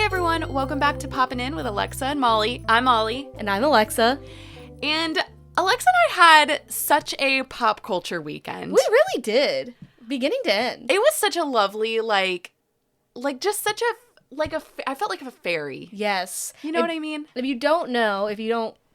everyone, welcome back to Poppin' In with Alexa and Molly. I'm Molly. And I'm Alexa. And Alexa and I had such a pop culture weekend. We really did. Beginning to end. It was such a lovely, just such a, I felt like a fairy. Yes. You know what I mean? If you don't,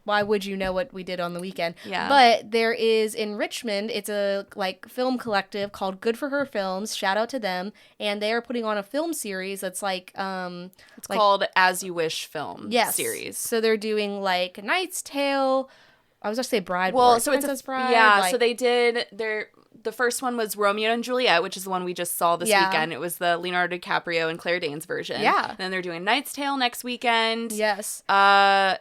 why would you know what we did on the weekend? Yeah. But there is in Richmond, it's a film collective called Good for Her Films. Shout out to them. And they are putting on a film series that's it's called As You Wish film series. So they're doing Knight's Tale. I was going to say Bride. Well, so Princess Bride. Yeah, so they did the first one was Romeo and Juliet, which is the one we just saw this weekend. It was the Leonardo DiCaprio and Claire Danes version. Yeah. And then they're doing Knight's Tale next weekend. Yes. Ever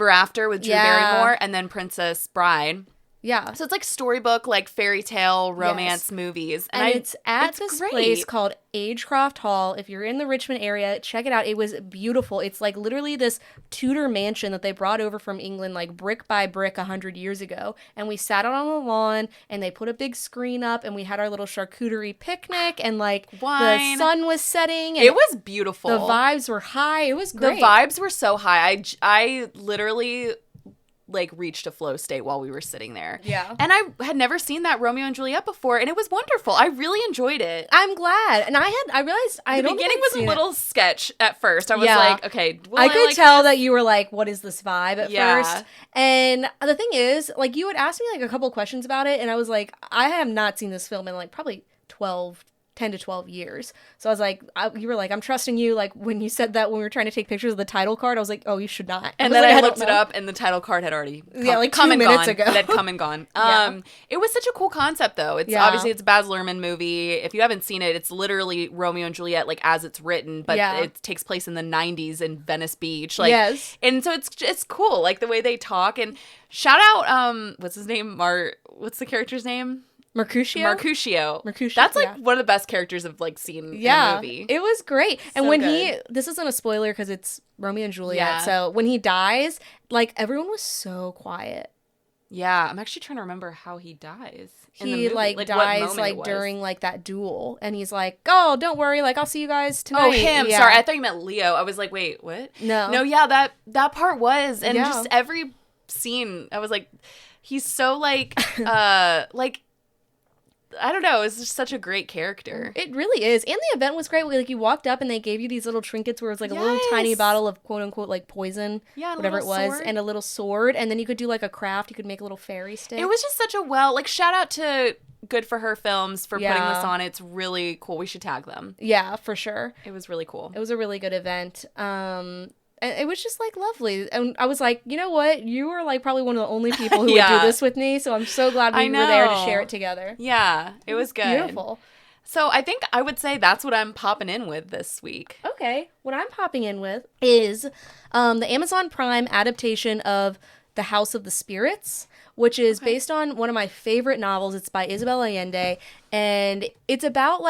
After with Drew Barrymore, and then Princess Bride. Yeah. So it's storybook, fairy tale, romance movies. And it's at this place called Agecroft Hall. If you're in the Richmond area, check it out. It was beautiful. It's literally this Tudor mansion that they brought over from England, brick by brick 100 years ago. And we sat out on the lawn, and they put a big screen up, and we had our little charcuterie picnic, and wine. The sun was setting. And it was beautiful. The vibes were high. It was great. The vibes were so high. I literally reached a flow state while we were sitting there. Yeah. And I had never seen that Romeo and Juliet before, and it was wonderful. I really enjoyed it. I'm glad. And I realized the beginning was a little sketch at first. I was okay. I could tell that you were what is this vibe at first? And the thing is, you would ask me a couple questions about it, and I was I have not seen this film in probably 10 to 12 years. So I was you were I'm trusting you. When you said that when we were trying to take pictures of the title card, I was oh, you should not. And then I looked it up, and the title card had already come 2 and minutes gone. ago. It had come and gone. It was such a cool concept, though. It's obviously it's a Baz Luhrmann movie. If you haven't seen it, it's literally Romeo and Juliet, as it's written, but it takes place in the 90s in Venice Beach. Yes. And so it's cool, the way they talk. And shout out, what's his name? What's the character's name? Mercutio. That's one of the best characters I've seen in a movie. It was great. And so when good. this isn't a spoiler because it's Romeo and Juliet. So when he dies, everyone was so quiet. Yeah, I'm actually trying to remember how he dies. He dies during that duel, and he's oh, don't worry, I'll see you guys tonight. Oh, him. Yeah. Sorry, I thought you meant Leo. I was wait, what? No, yeah, that part was, and just every scene, I was he's so I don't know. It's just such a great character. It really is. And the event was great. You walked up and they gave you these little trinkets where it was a little tiny bottle of quote unquote poison, whatever it was, and a little sword. And then you could do a craft. You could make a little fairy stick. It was just such a shout out to Good for Her Films for putting this on. It's really cool. We should tag them. Yeah, for sure. It was really cool. It was a really good event. And it was just lovely. And I was you know what? You were probably one of the only people who would do this with me. So I'm so glad we were there to share it together. Yeah, it was good. Beautiful. So I think I would say that's what I'm popping in with this week. Okay. What I'm popping in with is the Amazon Prime adaptation of The House of the Spirits, which is based on one of my favorite novels. It's by Isabel Allende, and it's about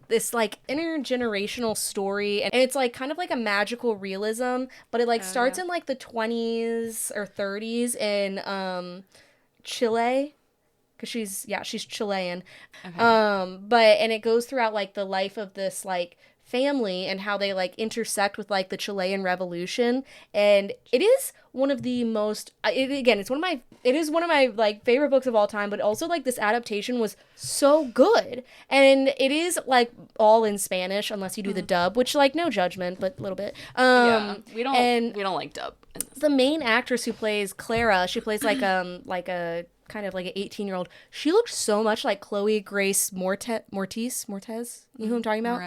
this intergenerational story, and it's kind of a magical realism, but it starts in the 20s or 30s in Chile, because she's Chilean. Okay. And it goes throughout the life of this family and how they intersect with the Chilean Revolution, and it is one of the most it is one of my favorite books of all time, but also this adaptation was so good, and it is all in Spanish unless you do the dub, which no judgment, but a little bit. We don't like dub. The main actress who plays Clara, she plays a kind of an 18-year-old. She looked so much like Chloe Grace Moretz. You know who I'm talking about?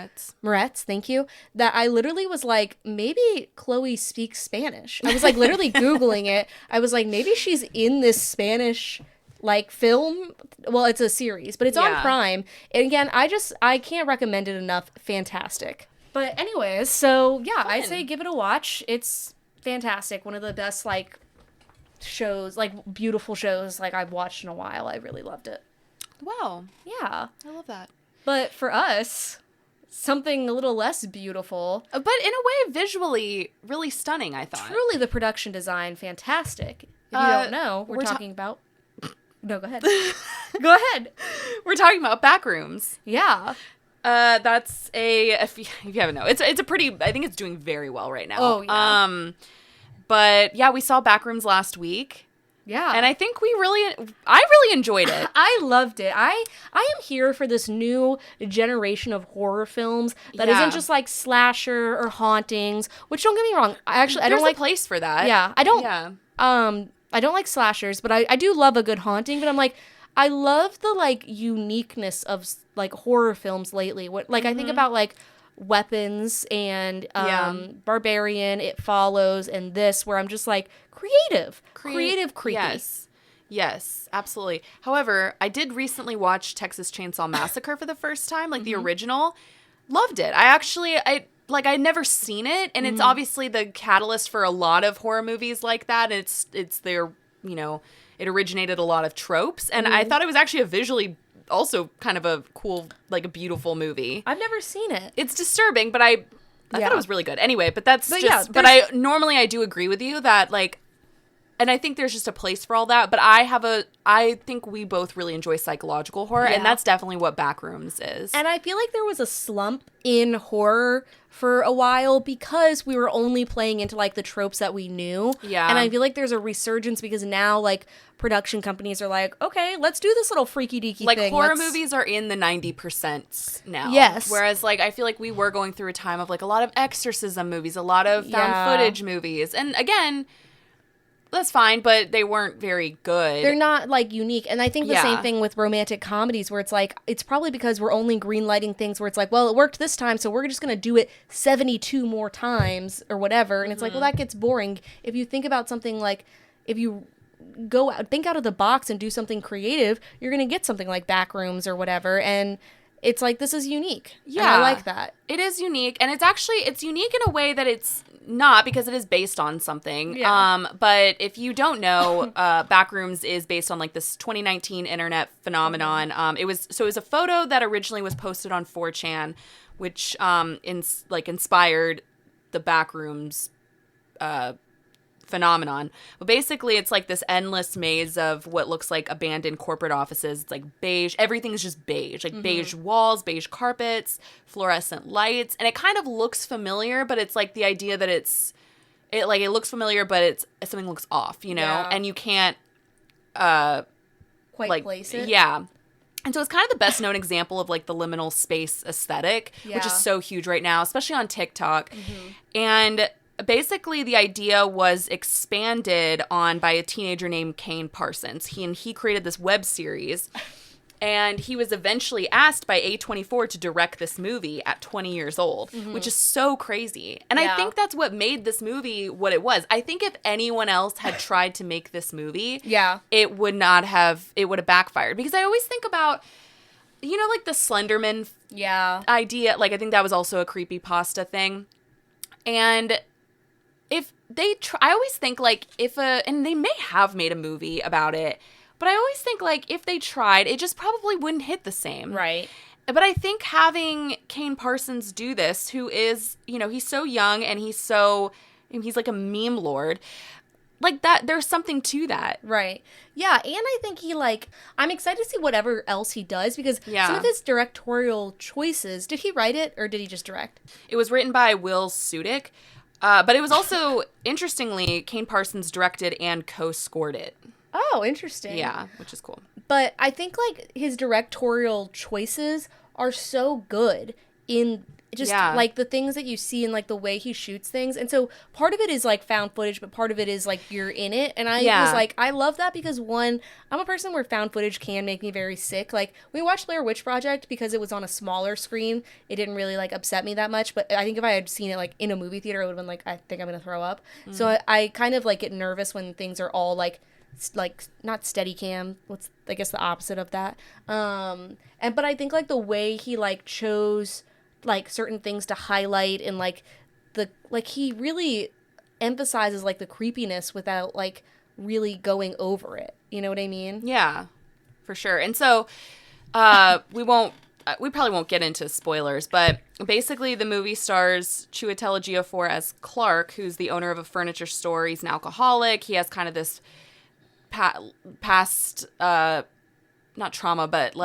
Moretz, thank you. That I literally was maybe Chloe speaks Spanish. I was literally Googling it. I was maybe she's in this Spanish film. Well, it's a series, but it's on Prime. And again, I can't recommend it enough. Fantastic. But anyways, so yeah, I say give it a watch. It's fantastic. One of the best shows, beautiful shows I've watched in a while. I really loved it. Wow. Yeah. I love that. But for us, something a little less beautiful. But in a way, visually, really stunning, I thought. Truly the production design, fantastic. If you don't know, we're talking about... No, go ahead. Go ahead. We're talking about Backrooms. Yeah. That's if you haven't know, it's a pretty, I think it's doing very well right now. Oh, yeah. But yeah, we saw Backrooms last week. Yeah. And I think I really enjoyed it. I loved it. I am here for this new generation of horror films that isn't just like slasher or hauntings, which don't get me wrong. I don't like a place for that. Yeah. I don't like slashers, but I do love a good haunting, but I'm like, I love the like uniqueness of like horror films lately. I think about like Weapons and Barbarian, It Follows, and this, where I'm just like creative, creepy. Yes, absolutely. However, I did recently watch Texas Chainsaw Massacre for the first time, like the original. Loved it. I'd never seen it, and it's obviously the catalyst for a lot of horror movies like that. It's their, it originated a lot of tropes, and I thought it was actually a visually also kind of a cool, like a beautiful movie. I've never seen it. It's disturbing, but I thought it was really good. Anyway, but I do agree with you that like, and I think there's just a place for all that, but I think we both really enjoy psychological horror, and that's definitely what Backrooms is. And I feel like there was a slump in horror for a while because we were only playing into like the tropes that we knew. Yeah. And I feel like there's a resurgence because now like production companies are like, okay, let's do this little freaky deaky thing. Like horror movies are in the 90% now. Yes. Whereas like I feel like we were going through a time of like a lot of exorcism movies, a lot of found footage movies. And again, that's fine, but they weren't very good. They're not like unique. And I think the same thing with romantic comedies where it's like, it's probably because we're only greenlighting things where it's like, well, it worked this time, so we're just going to do it 72 more times or whatever. And it's like, well, that gets boring. If you think about something like, if you think out of the box and do something creative, you're going to get something like Backrooms or whatever. And it's like, this is unique. Yeah. And I like that. It is unique. And it's unique in a way that it's not, because it is based on something. Yeah. But if you don't know, Backrooms is based on like this 2019 internet phenomenon. It was a photo that originally was posted on 4chan, which inspired the Backrooms phenomenon. But basically it's like this endless maze of what looks like abandoned corporate offices. It's like beige, everything's just beige, like beige walls, beige carpets, fluorescent lights, and it kind of looks familiar, but it's like the idea that it looks familiar, but it's something looks off, and you can't quite place it. Yeah. And so it's kind of the best known example of like the liminal space aesthetic, which is so huge right now, especially on TikTok. And basically, the idea was expanded on by a teenager named Kane Parsons. He created this web series, and he was eventually asked by A24 to direct this movie at 20 years old, which is so crazy. And I think that's what made this movie what it was. I think if anyone else had tried to make this movie, it would have backfired. Because I always think about, like the Slenderman idea. Like, I think that was also a creepypasta thing. And if they I always think like and they may have made a movie about it, but I always think like if they tried, it just probably wouldn't hit the same. Right. But I think having Kane Parsons do this, who is, he's so young and he's like a meme lord, like that, there's something to that. Right. Yeah. And I think I'm excited to see whatever else he does, because some of his directorial choices, did he write it or did he just direct? It was written by Will Sudik. But it was also, interestingly, Kane Parsons directed and co-scored it. Oh, interesting. Yeah, which is cool. But I think, his directorial choices are so good in just, the things that you see and, the way he shoots things. And so part of it is, found footage, but part of it is, you're in it. And I was I love that because, one, I'm a person where found footage can make me very sick. We watched Blair Witch Project because it was on a smaller screen. It didn't really, upset me that much. But I think if I had seen it, in a movie theater, it would have been, I think I'm going to throw up. So I kind of, get nervous when things are all, not steady cam. What's, I guess, the opposite of that. But I think, the way he, chose certain things to highlight and he really emphasizes the creepiness without really going over it. You know what I mean? Yeah, for sure. And so we probably won't get into spoilers, but basically the movie stars Chiwetel Ejiofor as Clark, who's the owner of a furniture store. He's an alcoholic. He has kind of this past not trauma, but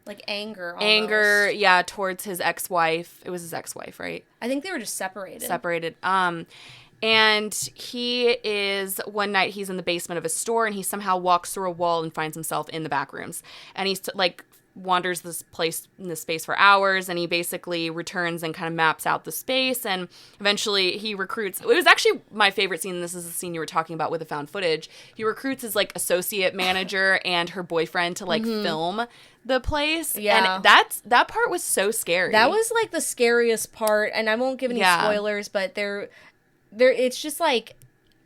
like anger almost. Anger, yeah, towards his ex-wife. It was his ex-wife, right? I think they were just separated. And he is, one night he's in the basement of a store and he somehow walks through a wall and finds himself in the back rooms. And he's like wanders this space for hours, and he basically returns and kind of maps out the space, and eventually he recruits. It was actually my favorite scene. This is the scene you were talking about with the found footage. He recruits his like associate manager and her boyfriend to like film the place. Yeah. And that part was so scary. That was like the scariest part, and I won't give any spoilers, but it's just like,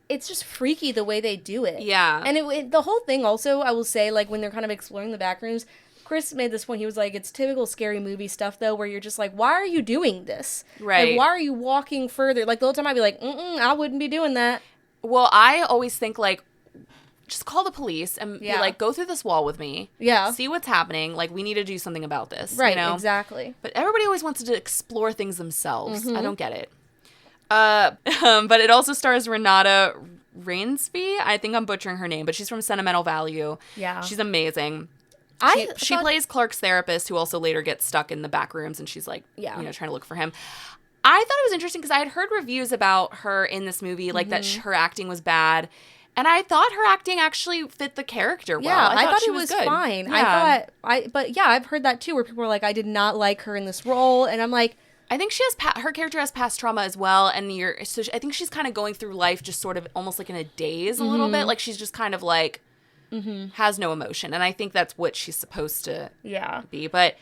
it's just freaky the way they do it. Yeah. And the whole thing also, I will say, like when they're kind of exploring the back rooms, Chris made this point. He was like, it's typical scary movie stuff, though, where you're just like, why are you doing this? Right. Like, why are you walking further? Like, the whole time I'd be like, I wouldn't be doing that. Well, I always think, like, just call the police and be like, go through this wall with me. Yeah. See what's happening. Like, we need to do something about this. Right, you know? exactly. But everybody always wants to explore things themselves. I don't get it. But it also stars Renata Rainsby. I think I'm butchering her name, but she's from Sentimental Value. Yeah. She's amazing. She plays Clark's therapist, who also later gets stuck in the back rooms, and she's like, trying to look for him. I thought it was interesting because I had heard reviews about her in this movie, like that her acting was bad, and I thought her acting actually fit the character well. Yeah, I thought she it was good. fine. Yeah. I've heard that too, where people were like, I did not like her in this role, and I'm like, I think she has her character has past trauma as well, and I think she's kind of going through life just sort of almost like in a daze a little bit, like she's just kind of like. Has no emotion, and I think that's what she's supposed to be. But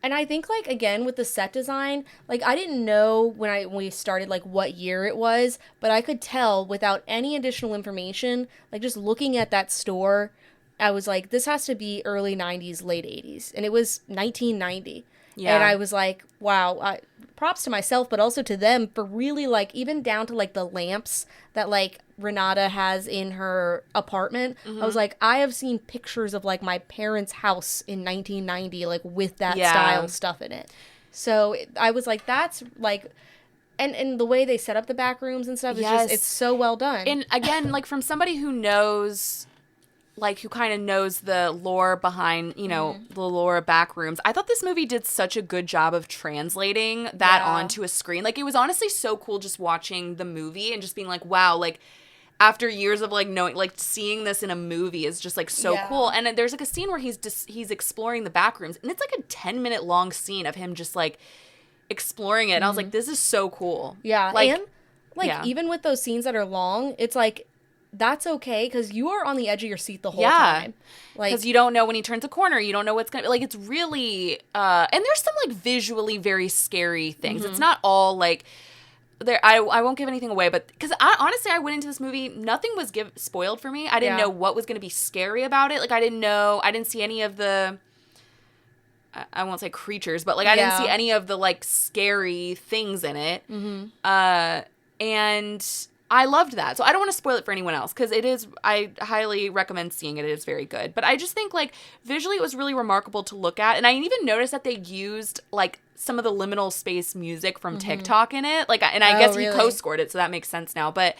and I think, like, again with the set design, like I didn't know when we started like what year it was, but I could tell without any additional information, like just looking at that store, I was like, this has to be early 90s, late 80s, and it was 1990. And I was like, wow, props to myself, but also to them for really, like, even down to, like, the lamps that, like, Renata has in her apartment. I was like, I have seen pictures of, like, my parents' house in 1990, like, with that style stuff in it. So I was like, that's, like... And the way they set up the back rooms and stuff, it's so well done. And, again, like, from somebody who knows... like, who kind of knows the lore behind, the lore of Backrooms. I thought this movie did such a good job of translating that onto a screen. Like, it was honestly so cool just watching the movie and just being like, wow, like, after years of, like, knowing, like, seeing this in a movie is just, like, so cool. And there's, like, a scene where he's exploring the Backrooms, and it's, like, a 10-minute long scene of him just, like, exploring it. And I was like, this is so cool. Yeah. Like, and, like, even with those scenes that are long, it's, like, that's okay, because you are on the edge of your seat the whole time. Like, because you don't know when he turns a corner. You don't know what's going to... Like, it's really... and there's some, like, visually very scary things. It's not all, like... I won't give anything away, but... Because, honestly, I went into this movie... Nothing was spoiled for me. I didn't know what was going to be scary about it. Like, I didn't know... I didn't see any of the... I won't say creatures, but, like, I didn't see any of the, like, scary things in it. And... I loved that. So I don't want to spoil it for anyone else, because I highly recommend seeing it. It is very good. But I just think, like, visually it was really remarkable to look at. And I even noticed that they used, like, some of the liminal space music from TikTok in it. Like, and I guess he co-scored it, so that makes sense now. But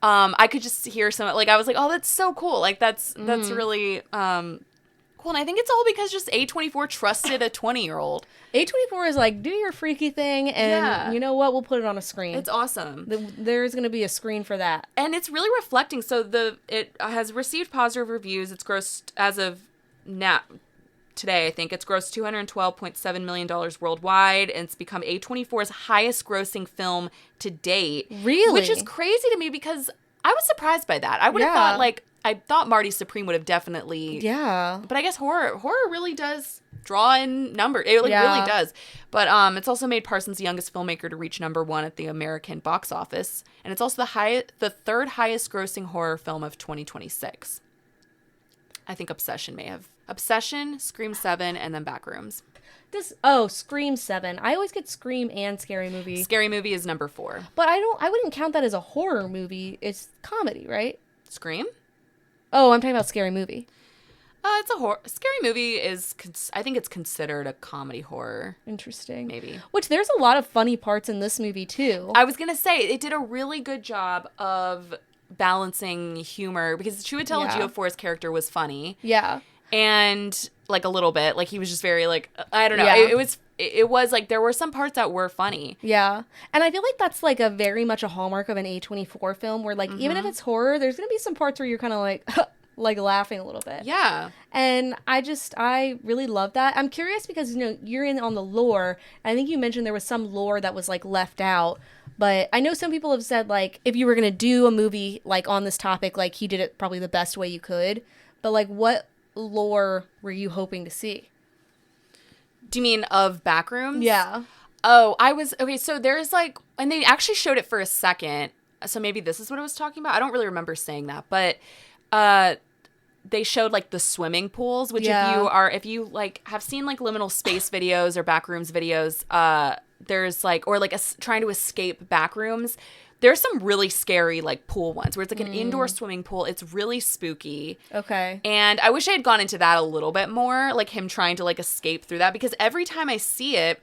I could just hear some, like, I was like, oh, that's so cool. Like, that's really cool. And I think it's all because just A24 trusted a 20-year-old. A24 is like, do your freaky thing, and you know what? We'll put it on a screen. It's awesome. There's going to be a screen for that. And it's really reflecting. So it has received positive reviews. It's grossed, as of now, today, I think, it's grossed $212.7 million worldwide, and it's become A24's highest grossing film to date. Really? Which is crazy to me, because I was surprised by that. I would have thought, like, I thought Marty Supreme would have definitely... Yeah. But I guess horror really does draw in numbers. It really does. But it's also made Parsons the youngest filmmaker to reach #1 at the American box office. And it's also the third highest grossing horror film of 2026. I think Obsession may have. Obsession, Scream 7, and then Backrooms. Scream 7. I always get Scream and Scary Movie. Scary Movie is #4. But I wouldn't count that as a horror movie. It's comedy, right? Scream? Oh, I'm talking about Scary Movie. It's a horror. Scary Movie is, I think it's considered a comedy horror. Interesting. Maybe. Which, there's a lot of funny parts in this movie, too. I was going to say, it did a really good job of balancing humor, because Chiwetel Ejiofor's character was funny. Yeah. And like a little bit, like he was just very like, I don't know. Yeah. It was like there were some parts that were funny. Yeah. And I feel like that's like a very much a hallmark of an A24 film where like even if it's horror, there's going to be some parts where you're kind of like laughing a little bit. Yeah. And I really love that. I'm curious because, you're in on the lore. I think you mentioned there was some lore that was like left out. But I know some people have said like if you were going to do a movie like on this topic, like he did it probably the best way you could. But like what lore were you hoping to see? Do you mean of Backrooms? Yeah. Oh, okay, so there's like, and they actually showed it for a second, so maybe this is what I was talking about. I don't really remember saying that, but they showed like the swimming pools, which if you like have seen like liminal space videos or Backrooms videos, there's like, or like trying to escape Backrooms, there's some really scary like pool ones where it's like an indoor swimming pool. It's really spooky. Okay. And I wish I had gone into that a little bit more, like him trying to like escape through that, because every time I see it,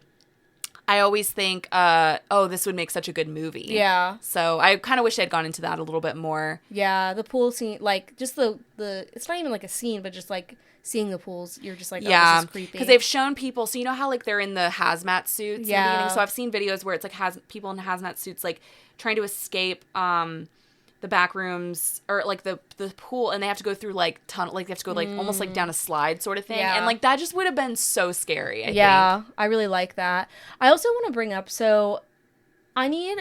I always think, this would make such a good movie. Yeah. So I kind of wish I had gone into that a little bit more. Yeah, the pool scene, like just the it's not even like a scene, but just like seeing the pools, you're just like, oh, this is creepy. Because they've shown people, so you know how like they're in the hazmat suits in the beginning? So I've seen videos where it's like people in hazmat suits like trying to escape the back rooms or like the pool, and they have to go through like tunnel, like they have to go like almost like down a slide sort of thing. And like that just would have been so scary. I think. I really like that. I also want to bring up, so I need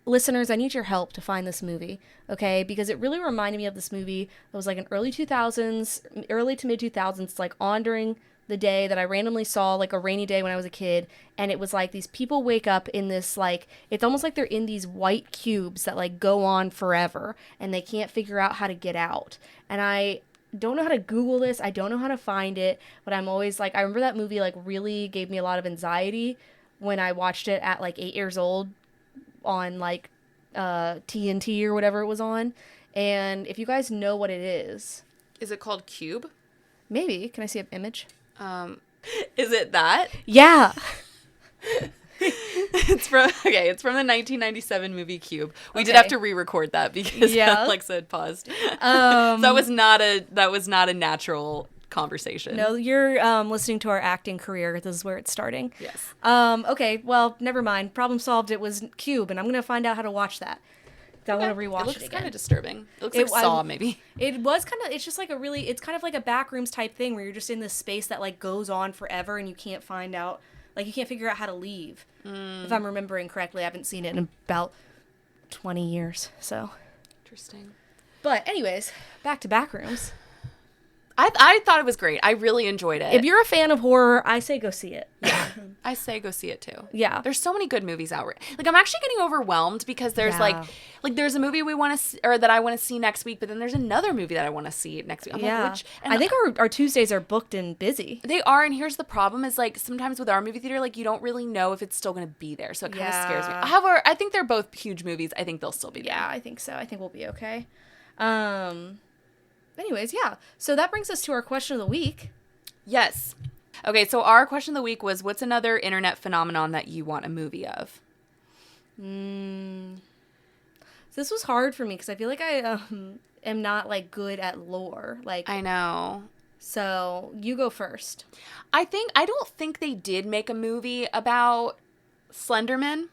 listeners, I need your help to find this movie, okay? Because it really reminded me of this movie that was like in early to mid 2000s, like on during the day that I randomly saw, like a rainy day when I was a kid, and it was like these people wake up in this, like, it's almost like they're in these white cubes that like go on forever, and they can't figure out how to get out. And I don't know how to Google this, I don't know how to find it, but I'm always like, I remember that movie like really gave me a lot of anxiety when I watched it at like 8 years old on like TNT or whatever it was on. And if you guys know what it is it called Cube? Maybe. Can I see an image? Is it that? Yeah. It's from the 1997 movie Cube. We did have to re-record that because Alexa had paused. So that was not a natural conversation. No, you're listening to our acting career. This is where it's starting. Yes. Okay, well, never mind. Problem solved. It was Cube, and I'm going to find out how to watch that. I want to rewatch it again. It looks kind of disturbing. It looks like Saw, maybe. It was kind of, it's just like it's kind of like a Backrooms type thing where you're just in this space that like goes on forever and you can't find out, like you can't figure out how to leave. If I'm remembering correctly, I haven't seen it in about 20 years, so. Interesting. But anyways, back to Backrooms. I thought it was great. I really enjoyed it. If you're a fan of horror, I say go see it. Yeah, I say go see it too. Yeah. There's so many good movies out. Like, I'm actually getting overwhelmed because there's like there's a movie we want to or that I want to see next week, but then there's another movie that I want to see next week. I'm like, which? And I think our Tuesdays are booked and busy. They are, and here's the problem is like sometimes with our movie theater, like you don't really know if it's still going to be there, so it kind of scares me. However, I think they're both huge movies. I think they'll still be there. Yeah, I think so. I think we'll be okay. Anyways, so that brings us to our question of the week. Yes. Okay, so our question of the week was, what's another internet phenomenon that you want a movie of? So this was hard for me because I feel like I am not like good at lore. Like I know. So you go first. I don't think they did make a movie about Slenderman.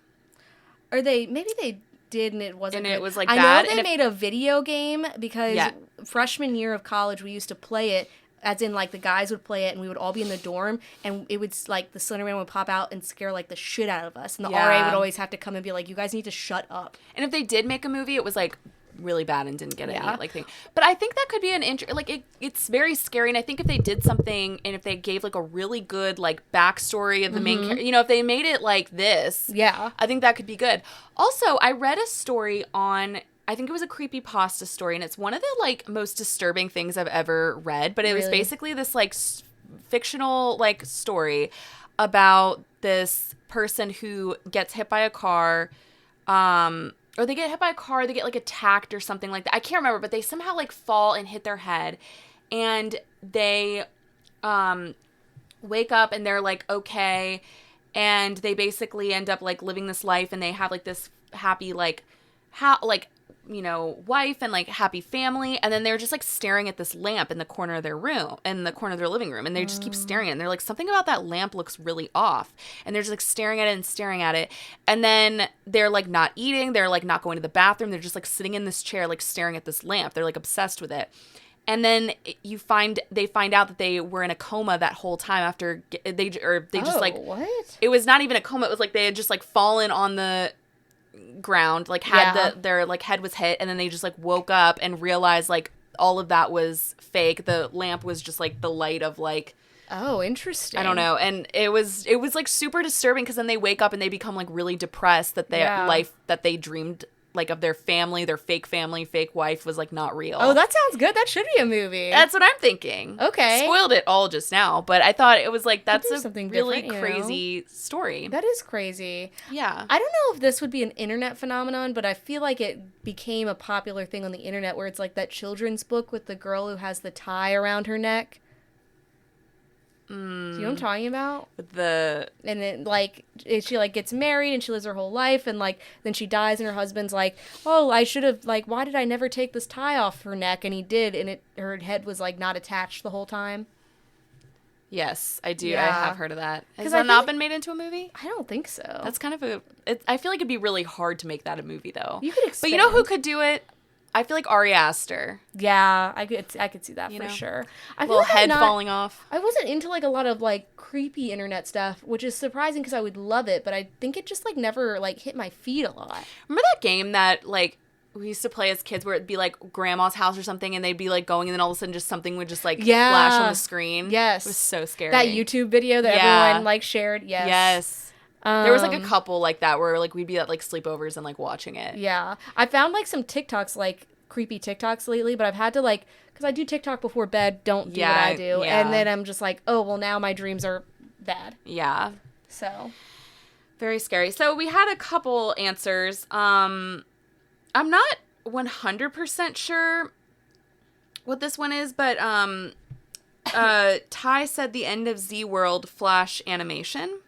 Or maybe they did and it wasn't good. It was like I bad. know they made a video game because freshman year of college we used to play it, as in like the guys would play it and we would all be in the dorm and it would like the Slenderman would pop out and scare like the shit out of us, and the RA would always have to come and be like, you guys need to shut up. And if they did make a movie, it was like really bad and didn't get any like thing. But I think that could be an it's very scary, and I think if they did something and if they gave like a really good like backstory of the main character, if they made it like this, I think that could be good. Also, I read a story on, I think it was a creepypasta story, and it's one of the like most disturbing things I've ever read, but it was basically this like fictional like story about this person who gets hit by a car, or they get hit by a car, they get like attacked or something like that. I can't remember, but they somehow like fall and hit their head, and they wake up and they're like okay, and they basically end up like living this life, and they have like this happy like wife and like happy family, and then they're just like staring at this lamp in the corner of their room, in the corner of their living room, and they just keep staring at it, and they're like, something about that lamp looks really off, and they're just like staring at it, and then they're like not eating, they're like not going to the bathroom, they're just like sitting in this chair like staring at this lamp, they're like obsessed with it. And then they find out that they were in a coma that whole time after what? It was not even a coma, it was like they had just like fallen on the ground, like had their like head was hit, and then they just like woke up and realized like all of that was fake. The lamp was just like the light of like, oh, interesting. I don't know. And it was like super disturbing, because then they wake up and they become like really depressed that their life that they dreamed like of their family, their fake family, fake wife was like not real. Oh, that sounds good. That should be a movie. That's what I'm thinking. Okay. Spoiled it all just now, but I thought it was like, that's a really crazy story. That is crazy. Yeah. I don't know if this would be an internet phenomenon, but I feel like it became a popular thing on the internet, where it's like that children's book with the girl who has the tie around her neck. Do you know what I'm talking about? And it like she like gets married and she lives her whole life, and like then she dies and her husband's like, oh, I should have, like, why did I never take this tie off her neck? And he did, and her head was like not attached the whole time. Yes, I do. Yeah. I have heard of that. Has that not been made into a movie? I don't think so. That's kind of I feel like it'd be really hard to make that a movie, though. You could expand. But you know who could do it? I feel like Ari Aster. Yeah, I could see that for sure. I feel little head falling off. I wasn't into like a lot of like creepy internet stuff, which is surprising because I would love it, but I think it just like never like hit my feed a lot. Remember that game that like we used to play as kids where it'd be like grandma's house or something, and they'd be like going, and then all of a sudden just something would just like flash on the screen? Yes. It was so scary. That YouTube video that everyone like shared. Yes. Yes. There was like a couple like that where like we'd be at like sleepovers and like watching it. Yeah. I found like some TikToks, like creepy TikToks lately, but I've had to like, because I do TikTok before bed, don't do what I do. Yeah. And then I'm just like, oh, well, now my dreams are bad. Yeah. So. Very scary. So we had a couple answers. I'm not 100% sure what this one is, but Ty said the end of Z World Flash animation.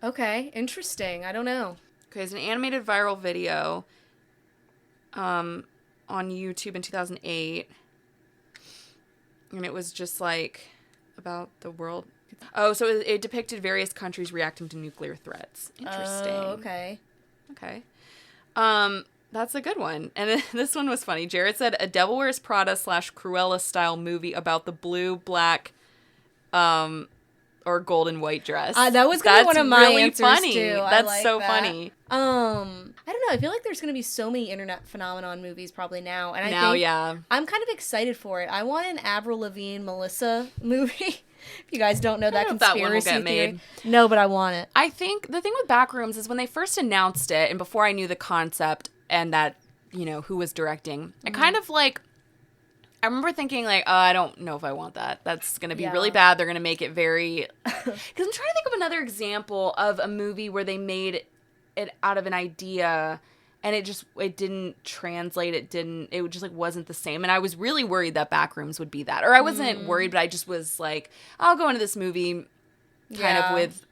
Okay, interesting. I don't know. Okay, it's an animated viral video on YouTube in 2008. And it was just like about the world. Oh, so it depicted various countries reacting to nuclear threats. Interesting. Oh, okay. Okay. That's a good one. And this one was funny. Jared said a Devil Wears Prada / Cruella style movie about the blue, black, or gold and white dress. That was gonna be one of my answers funny. too. That's like so that. funny. I don't know. I feel like there's gonna be so many internet phenomenon movies probably now, and I think I'm kind of excited for it. I want an Avril Lavigne Melissa movie. If you guys don't know that conspiracy theory, no, but I want it. I think the thing with Backrooms is when they first announced it, and before I knew the concept and that who was directing, I kind of like. I remember thinking, like, oh, I don't know if I want that. That's going to be really bad. They're going to make it very... Because I'm trying to think of another example of a movie where they made it out of an idea and it didn't translate. It just, like, wasn't the same. And I was really worried that Backrooms would be that. Or I wasn't worried, but I just was like, I'll go into this movie kind of with,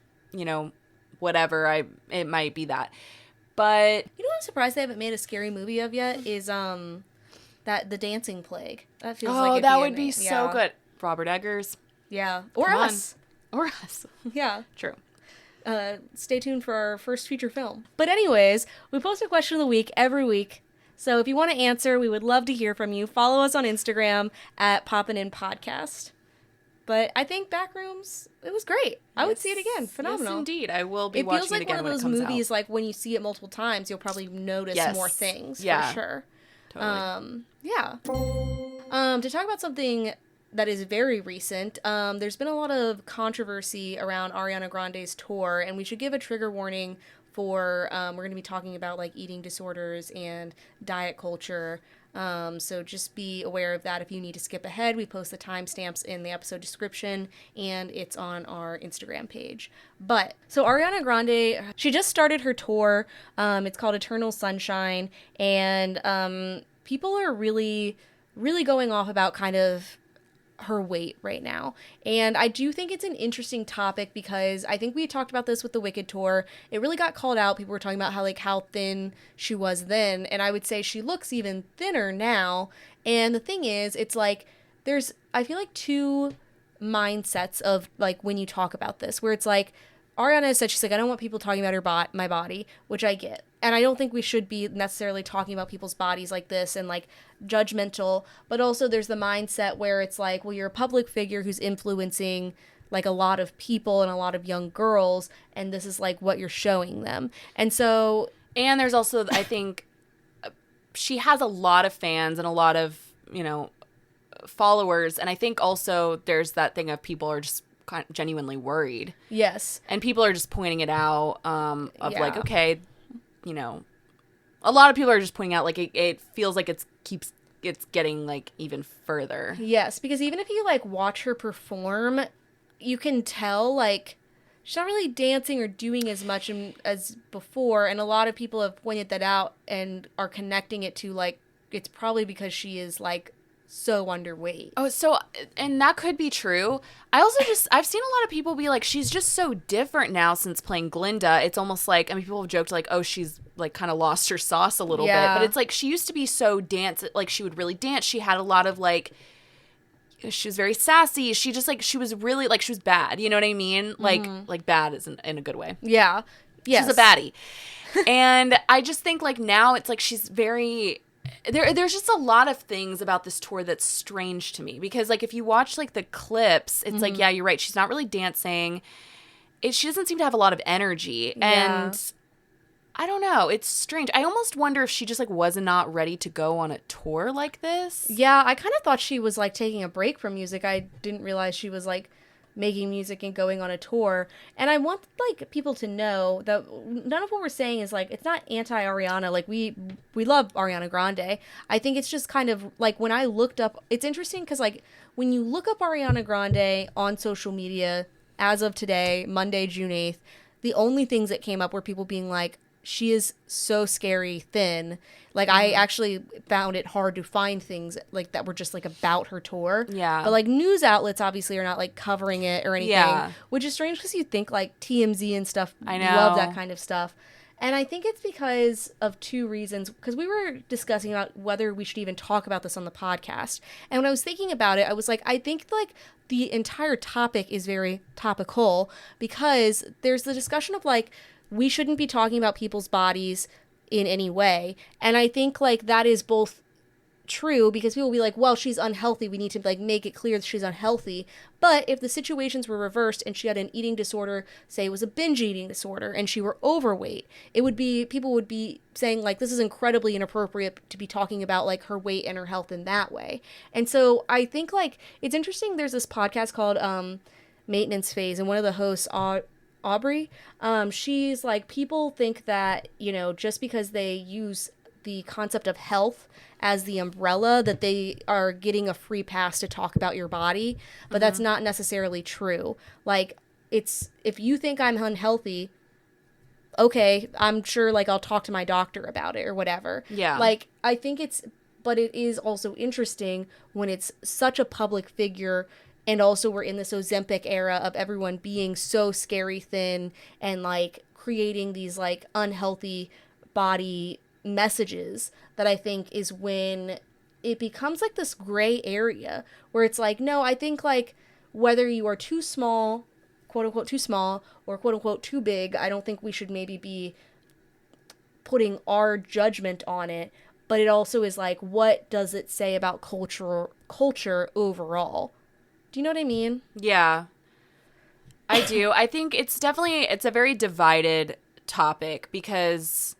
whatever. It might be that. But... You know what I'm surprised they haven't made a scary movie of yet is, that The Dancing Plague. That feels like that would be so good. Robert Eggers. Yeah. Or us. Or us. Yeah. True. Stay tuned for our first feature film. But anyways, we post a question of the week every week. So if you want to answer, we would love to hear from you. Follow us on Instagram at Poppin' In Podcast. But I think Backrooms, it was great. I would see it again. Phenomenal. Yes, indeed. I will be watching it again when it comes out. It feels like one of those movies, like when you see it multiple times, you'll probably notice more things for sure. Totally. To talk about something that is very recent, there's been a lot of controversy around Ariana Grande's tour, and we should give a trigger warning for, we're going to be talking about like eating disorders and diet culture. So just be aware of that. If you need to skip ahead, we post the timestamps in the episode description, and it's on our Instagram page. But so Ariana Grande, she just started her tour. It's called Eternal Sunshine, and people are really, really going off about kind of her weight right now. And I do think it's an interesting topic because I think we talked about this with the Wicked tour. It really got called out. People were talking about how thin she was then. And I would say she looks even thinner now. And the thing is, it's like there's, I feel like, two mindsets of like when you talk about this, where it's like Ariana has said, she's like, I don't want people talking about my body, which I get. And I don't think we should be necessarily talking about people's bodies like this and like judgmental. But also there's the mindset where it's like, well, you're a public figure who's influencing like a lot of people and a lot of young girls. And this is like what you're showing them. And so. And there's also, I think, she has a lot of fans and a lot of, you know, followers. And I think also there's that thing of people are just genuinely worried. Yes. And people are just pointing it out like, okay, you know, a lot of people are just pointing out like it feels like it's getting like even further. Yes, because even if you like watch her perform, you can tell like she's not really dancing or doing as much as before, and a lot of people have pointed that out and are connecting it to like it's probably because she is like so underweight. Oh, so, and that could be true. I also I've seen a lot of people be like, she's just so different now since playing Glinda. It's almost like, I mean, people have joked like, oh, she's like kind of lost her sauce a little bit. But it's like, she used to be so like she would really dance. She had a lot of like, she was very sassy. She just like, she was really like, she was bad. You know what I mean? Like bad is in a good way. Yeah. Yes. She's a baddie. And I just think like now it's like she's very... There's just a lot of things about this tour that's strange to me because like if you watch like the clips, it's like, yeah, you're right. She's not really dancing. She doesn't seem to have a lot of energy. Yeah. And I don't know. It's strange. I almost wonder if she just like was not ready to go on a tour like this. Yeah, I kind of thought she was like taking a break from music. I didn't realize she was like making music and going on a tour. And I want like people to know that none of what we're saying is like, it's not anti-Ariana. Like we love Ariana Grande. I think it's just kind of like when I looked up, it's interesting because like when you look up Ariana Grande on social media as of today, Monday, June 8th, the only things that came up were people being like, she is so scary thin. Like I actually found it hard to find things like that were just like about her tour. Yeah. But like news outlets obviously are not like covering it or anything. Yeah. Which is strange because you think like TMZ and stuff love that kind of stuff. And I think it's because of two reasons. Because we were discussing about whether we should even talk about this on the podcast. And when I was thinking about it, I was like, I think like the entire topic is very topical because there's the discussion of like, we shouldn't be talking about people's bodies in any way. And I think like that is both true because people will be like, well, she's unhealthy. We need to like make it clear that she's unhealthy. But if the situations were reversed and she had an eating disorder, say it was a binge eating disorder and she were overweight, it would be, people would be saying like, this is incredibly inappropriate to be talking about like her weight and her health in that way. And so I think like, it's interesting. There's this podcast called Maintenance Phase, and one of the hosts, Aubrey, she's like, people think that, you know, just because they use the concept of health as the umbrella that they are getting a free pass to talk about your body, but that's not necessarily true. Like, it's, if you think I'm unhealthy, okay, I'm sure like I'll talk to my doctor about it or whatever. Yeah. Like, I think it's, but it is also interesting when it's such a public figure. And also we're in this Ozempic era of everyone being so scary thin and like creating these like unhealthy body messages that I think is when it becomes like this gray area where it's like, no, I think like whether you are too small, quote unquote too small, or quote unquote too big, I don't think we should maybe be putting our judgment on it. But it also is like, what does it say about culture overall? Do you know what I mean? Yeah, I do. I think it's a very divided topic because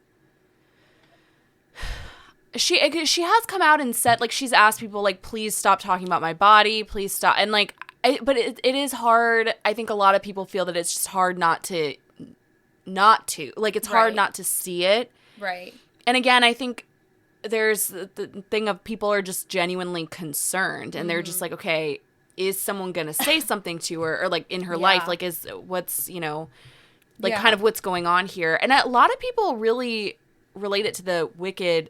she has come out and said, like, she's asked people, like, please stop talking about my body, please stop. And, like, but it is hard. I think a lot of people feel that it's just hard not to. Like, it's hard not to see it. Right. And again, I think there's the thing of people are just genuinely concerned and they're just like, okay, is someone going to say something to her or like in her life? Like what's, you know, like kind of what's going on here. And a lot of people really relate it to the Wicked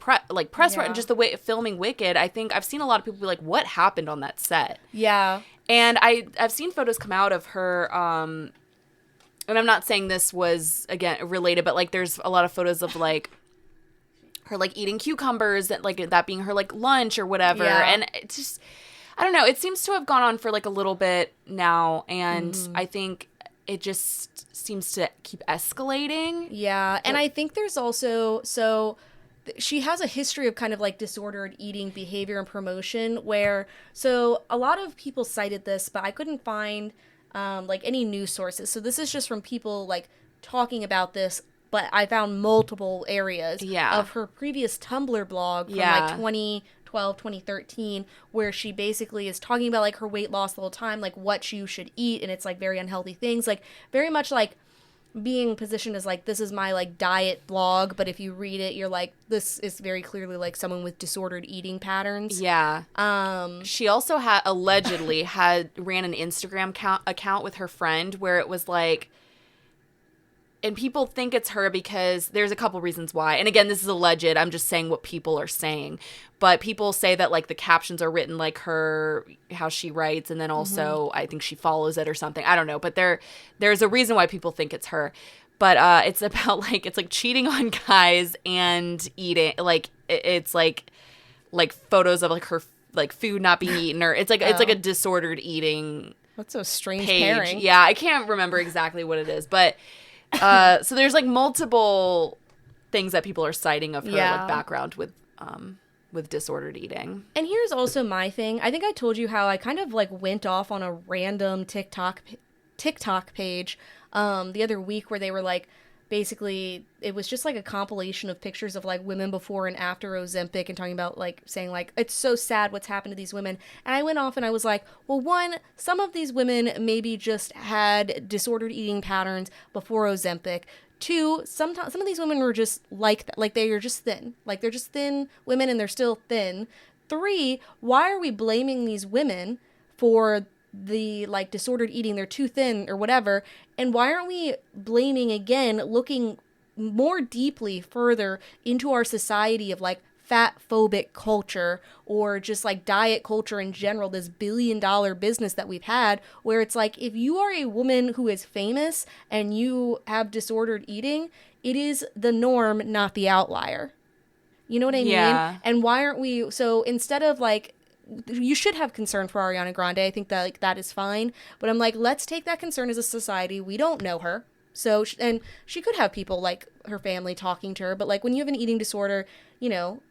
press run and just the way filming Wicked, I think I've seen a lot of people be like, what happened on that set? Yeah. And I've seen photos come out of her, and I'm not saying this was, again, related, but, like, there's a lot of photos of, like, her, like, eating cucumbers, that being her, like, lunch or whatever. Yeah. And it's just, I don't know, it seems to have gone on for, like, a little bit now, and I think it just seems to keep escalating. Yeah, and I think there's also, she has a history of kind of like disordered eating behavior and promotion where, so a lot of people cited this, but I couldn't find like any news sources. So this is just from people like talking about this, but I found multiple areas of her previous Tumblr blog from like 2012, 2013, where she basically is talking about like her weight loss the whole time, like what you should eat, and it's like very unhealthy things, like very much like being positioned as like, this is my like diet blog, but if you read it, you're like, this is very clearly like someone with disordered eating patterns. Yeah. She also allegedly ran an Instagram account with her friend where it was like, and people think it's her because there's a couple reasons why. And again, this is alleged. I'm just saying what people are saying. But people say that, like, the captions are written like her, how she writes. And then also, I think she follows it or something. I don't know. But there's a reason why people think it's her. But it's about, like, it's like cheating on guys and eating. Like, it's like photos of, like, her, like, food not being eaten. Or it's like it's like a disordered eating That's a strange page. pairing. Yeah, I can't remember exactly what it is. But so there's like multiple things that people are citing of her like background with disordered eating. And here's also my thing. I think I told you how I kind of like went off on a random TikTok page the other week where they were like, basically it was just like a compilation of pictures of like women before and after Ozempic and talking about like saying like, it's so sad what's happened to these women. And I went off and I was like, well, one, some of these women maybe just had disordered eating patterns before Ozempic. Two, some of these women were just like that, like they are just thin, like they're just thin women and they're still thin. Three, why are we blaming these women for the like disordered eating, they're too thin or whatever, and why aren't we blaming, again, looking more deeply further into our society of like fat phobic culture or just like diet culture in general, this billion-dollar business that we've had, where it's like, if you are a woman who is famous and you have disordered eating, it is the norm, not the outlier. You know what I mean? And why aren't we, so instead of like, you should have concern for Ariana Grande. I think that like that is fine. But I'm like, let's take that concern as a society. We don't know her. So, and she could have people like her family talking to her. But like when you have an eating disorder, you know,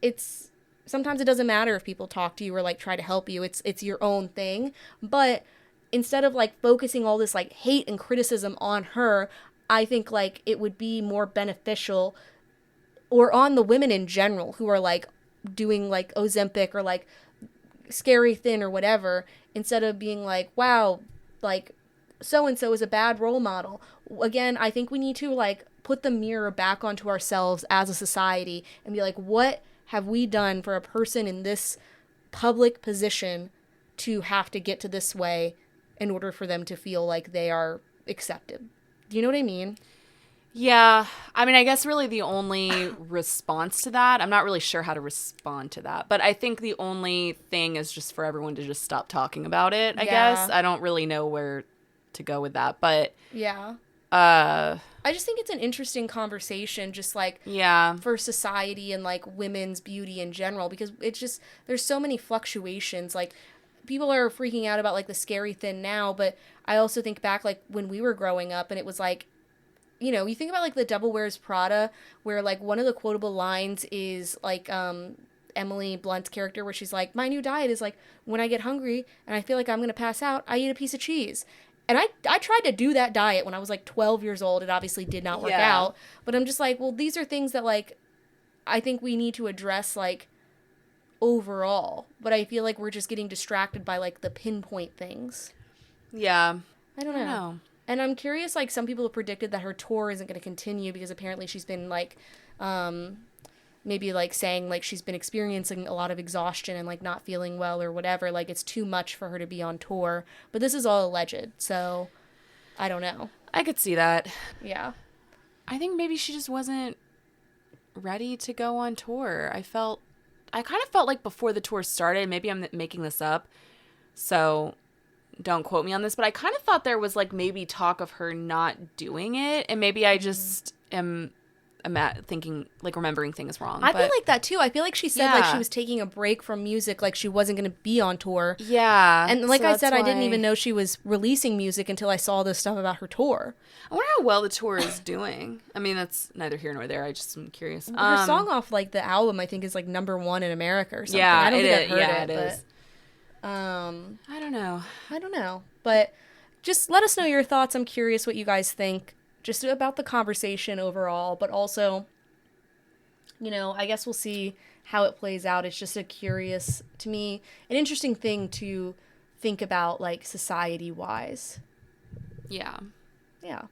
it's sometimes it doesn't matter if people talk to you or like try to help you. It's your own thing. But instead of like focusing all this like hate and criticism on her, I think like it would be more beneficial, or on the women in general who are like doing like Ozempic or like scary thin or whatever, instead of being like, wow, like so-and-so is a bad role model. Again, I think we need to like put the mirror back onto ourselves as a society and be like, what have we done for a person in this public position to have to get to this way in order for them to feel like they are accepted? Do you know what I mean? Yeah. I mean, I guess really the only response to that, I'm not really sure how to respond to that, but I think the only thing is just for everyone to just stop talking about it, I guess. I don't really know where to go with that, but I just think it's an interesting conversation, just like for society and like women's beauty in general, because it's just, there's so many fluctuations. Like people are freaking out about like the scary thin now, but I also think back like when we were growing up and it was like, you know, you think about like The Devil Wears Prada, where like one of the quotable lines is like Emily Blunt's character, where she's like, my new diet is like, when I get hungry and I feel like I'm going to pass out, I eat a piece of cheese. And I tried to do that diet when I was like 12 years old. It obviously did not work out. But I'm just like, well, these are things that like I think we need to address like overall. But I feel like we're just getting distracted by like the pinpoint things. Yeah. I don't know. And I'm curious, like, some people have predicted that her tour isn't going to continue because apparently she's been, like, maybe, like, saying, like, she's been experiencing a lot of exhaustion and, like, not feeling well or whatever. Like, it's too much for her to be on tour. But this is all alleged, so I don't know. I could see that. Yeah. I think maybe she just wasn't ready to go on tour. I kind of felt like before the tour started, maybe I'm making this up, so don't quote me on this, but I kind of thought there was like maybe talk of her not doing it, and maybe I just am thinking, like, remembering things wrong. I feel like that too. I feel like she said like she was taking a break from music, like she wasn't going to be on tour. Yeah. And like I said, I didn't even know she was releasing music until I saw this stuff about her tour. I wonder how well the tour is doing. I mean, that's neither here nor there. I just am curious. Her song off like the album, I think, is like #1 in America or something. Yeah, I don't think I've heard it but, is. I don't know. But just let us know your thoughts. I'm curious what you guys think just about the conversation overall, but also, you know, I guess we'll see how it plays out. It's just to me, an interesting thing to think about, like, society-wise. Yeah. Yeah.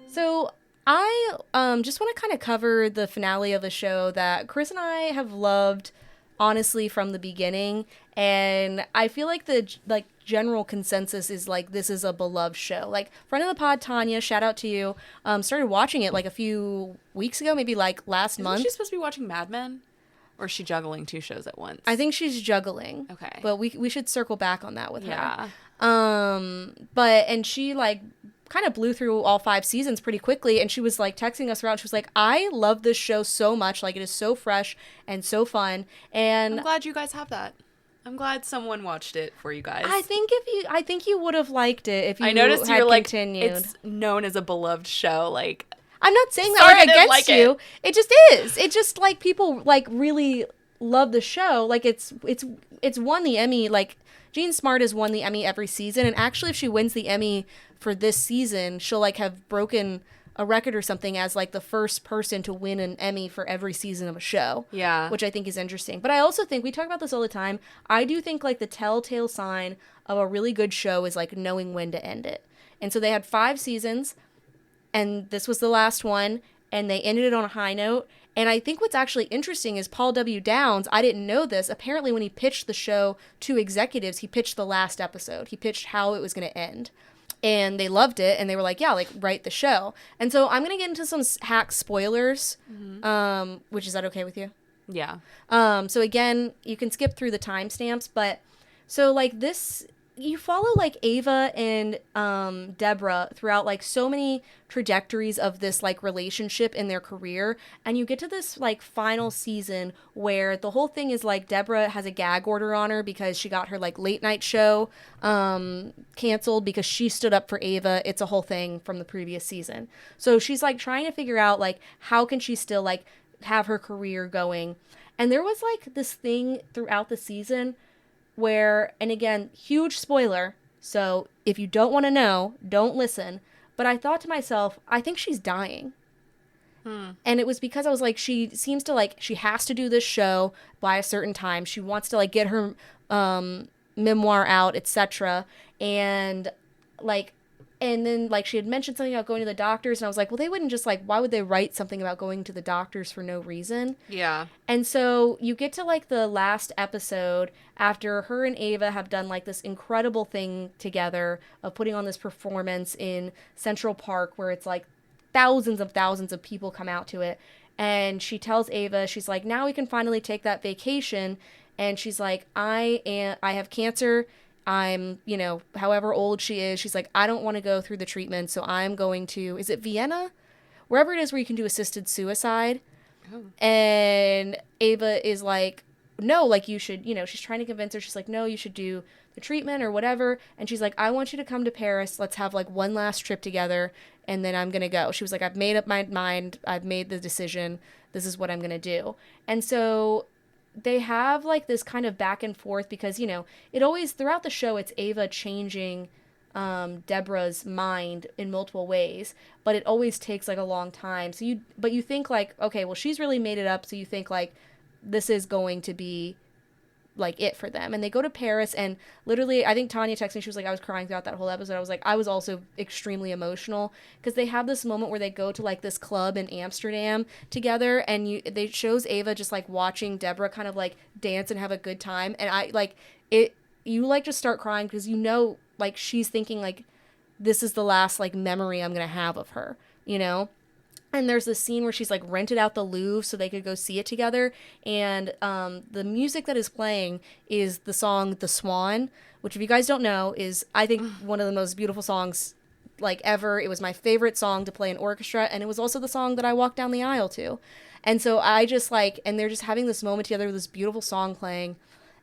So I just want to kind of cover the finale of a show that Chris and I have loved, honestly, from the beginning. And I feel like the general consensus is like this is a beloved show. Like, friend of the pod, Tanya, shout out to you, started watching it like a few weeks ago, maybe like last month. Is she supposed to be watching Mad Men? Or is she juggling 2 shows at once? I think she's juggling. Okay. But we should circle back on that with her. Yeah. And she like kind of blew through all 5 seasons pretty quickly, and she was like texting us around. She was like, I love this show so much. Like, it is so fresh and so fun. And I'm glad you guys have that. I'm glad someone watched it for you guys. I think you would have liked it if you I noticed had you're like continued. It's known as a beloved show. Like, I'm not saying that sorry, like I didn't against like you. It just is. It just like people like really love the show. Like it's won the Emmy. Like, Jean Smart has won the Emmy every season, and actually if she wins the Emmy for this season, she'll like have broken a record or something as like the first person to win an Emmy for every season of a show. Yeah. Which I think is interesting. But I also think, we talk about this all the time, I do think like the telltale sign of a really good show is like knowing when to end it. And so they had 5 seasons, and this was the last one, and they ended it on a high note. And I think what's actually interesting is Paul W. Downs, I didn't know this, apparently when he pitched the show to executives, he pitched the last episode. He pitched how it was going to end. And they loved it, and they were like, yeah, like, write the show. And so I'm going to get into some hack spoilers, which, is that okay with you? Yeah. So again, you can skip through the timestamps, but so like this, you follow like Ava and Deborah throughout like so many trajectories of this like relationship in their career, and you get to this like final season where the whole thing is like Deborah has a gag order on her because she got her like late night show canceled because she stood up for Ava. It's a whole thing from the previous season. So she's like trying to figure out like how can she still like have her career going. And there was like this thing throughout the season where, and again, huge spoiler, so if you don't want to know, don't listen, but I thought to myself, I think she's dying. And it was because I was like, she seems to like, she has to do this show by a certain time. She wants to like get her memoir out, etc. And like, and then like she had mentioned something about going to the doctors, and I was like, well, they wouldn't just like, why would they write something about going to the doctors for no reason? Yeah. And so you get to like the last episode after her and Ava have done like this incredible thing together of putting on this performance in Central Park where it's like thousands of people come out to it. And she tells Ava, she's like, now we can finally take that vacation. And she's like, I have cancer. I'm, you know, however old she is, she's like, I don't want to go through the treatment, so I'm going to, is it Vienna? Wherever it is where you can do assisted suicide. Oh. And Ava is like, no, like you should, you know, she's trying to convince her. She's like, no, you should do the treatment or whatever. And she's like, I want you to come to Paris. Let's have like one last trip together, and then I'm going to go. She was like, I've made up my mind. I've made the decision. This is what I'm going to do. And so they have like this kind of back and forth because, you know, it always throughout the show, it's Ava changing Deborah's mind in multiple ways, but it always takes like a long time. So you think like, okay, well, she's really made it up. So you think like this is going to be like it for them. And they go to Paris, and literally, I think Tanya texted me, she was like, I was crying throughout that whole episode. I was like, I was also extremely emotional because they have this moment where they go to like this club in Amsterdam together, and they shows Ava just like watching Deborah kind of like dance and have a good time. And I like it, you like just start crying because you know, like she's thinking like, this is the last like memory I'm going to have of her, you know? And there's this scene where she's like rented out the Louvre so they could go see it together. And the music that is playing is the song The Swan, which if you guys don't know is, I think, one of the most beautiful songs like ever. It was my favorite song to play in orchestra. And it was also the song that I walked down the aisle to. And so I just like, and they're just having this moment together with this beautiful song playing.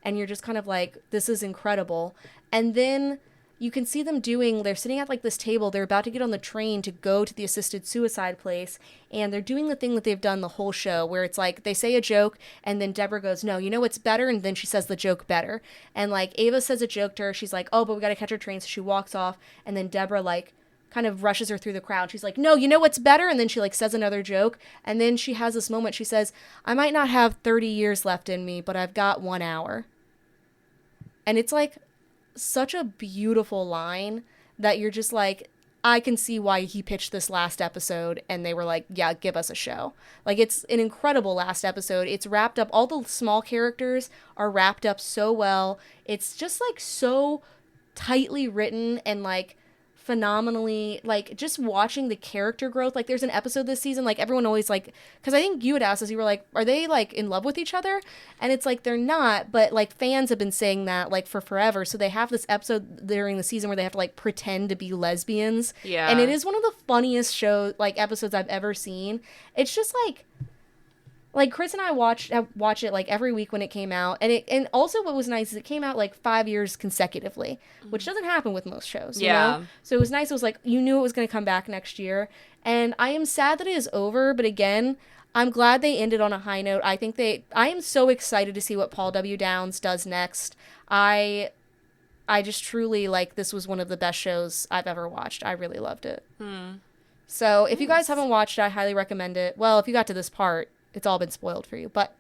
And you're just kind of like, this is incredible. And then you can see them they're sitting at like this table. They're about to get on the train to go to the assisted suicide place. And they're doing the thing that they've done the whole show where it's like they say a joke and then Deborah goes, no, you know what's better? And then she says the joke better. And like Ava says a joke to her. She's like, oh, but we got to catch our train. So she walks off. And then Deborah like kind of rushes her through the crowd. She's like, no, you know what's better? And then she like says another joke. And then she has this moment. She says, I might not have 30 years left in me, but I've got 1 hour. And it's like such a beautiful line that you're just like, I can see why he pitched this last episode and they were like, yeah, give us a show. Like, it's an incredible last episode. It's wrapped up. All the small characters are wrapped up so well. It's just like so tightly written and like phenomenally, like just watching the character growth. Like there's an episode this season, like everyone always like, because I think you had asked us, you were like, are they like in love with each other? And it's like they're not, but like fans have been saying that like for forever. So they have this episode during the season where they have to like pretend to be lesbians. Yeah. And it is one of the funniest like episodes I've ever seen. It's just like Chris and I watch it like every week when it came out, and also what was nice is it came out like 5 years consecutively, which doesn't happen with most shows. You know? So it was nice. It was like you knew it was going to come back next year, and I am sad that it is over. But again, I'm glad they ended on a high note. I am so excited to see what Paul W. Downs does next. I just truly like this was one of the best shows I've ever watched. I really loved it. So if you guys haven't watched it, I highly recommend it. Well, if you got to this part, it's all been spoiled for you, but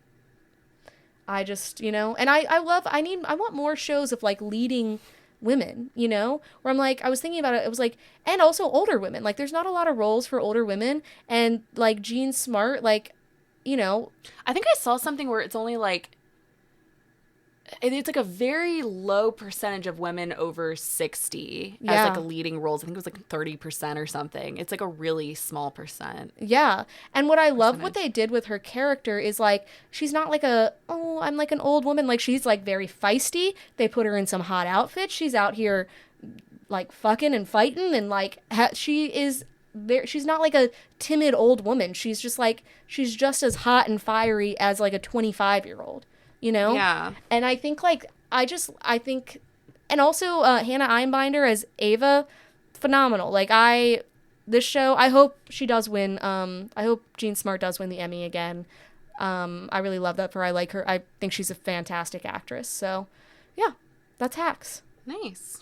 I just, and I want more shows of like leading women, where I'm like, I was thinking about it. It was like, and also older women, like there's not a lot of roles for older women, and like Jean Smart, like, I think I saw something where it's only like, it's like a very low percentage of women over 60 as like a leading roles. I think it was like 30% or something. It's like a really small percent. Yeah. And what I love what they did with her character is like, she's not like I'm like an old woman. Like she's like very feisty. They put her in some hot outfits. She's out here like fucking and fighting and like she's not like a timid old woman. She's just as hot and fiery as like a 25-year-old. Yeah. And I think and also Hannah Einbinder as Ava, phenomenal. Like this show, I hope she does win. I hope Jean Smart does win the Emmy again. I really love that for her. I like her. I think she's a fantastic actress. So yeah, that's Hacks. Nice.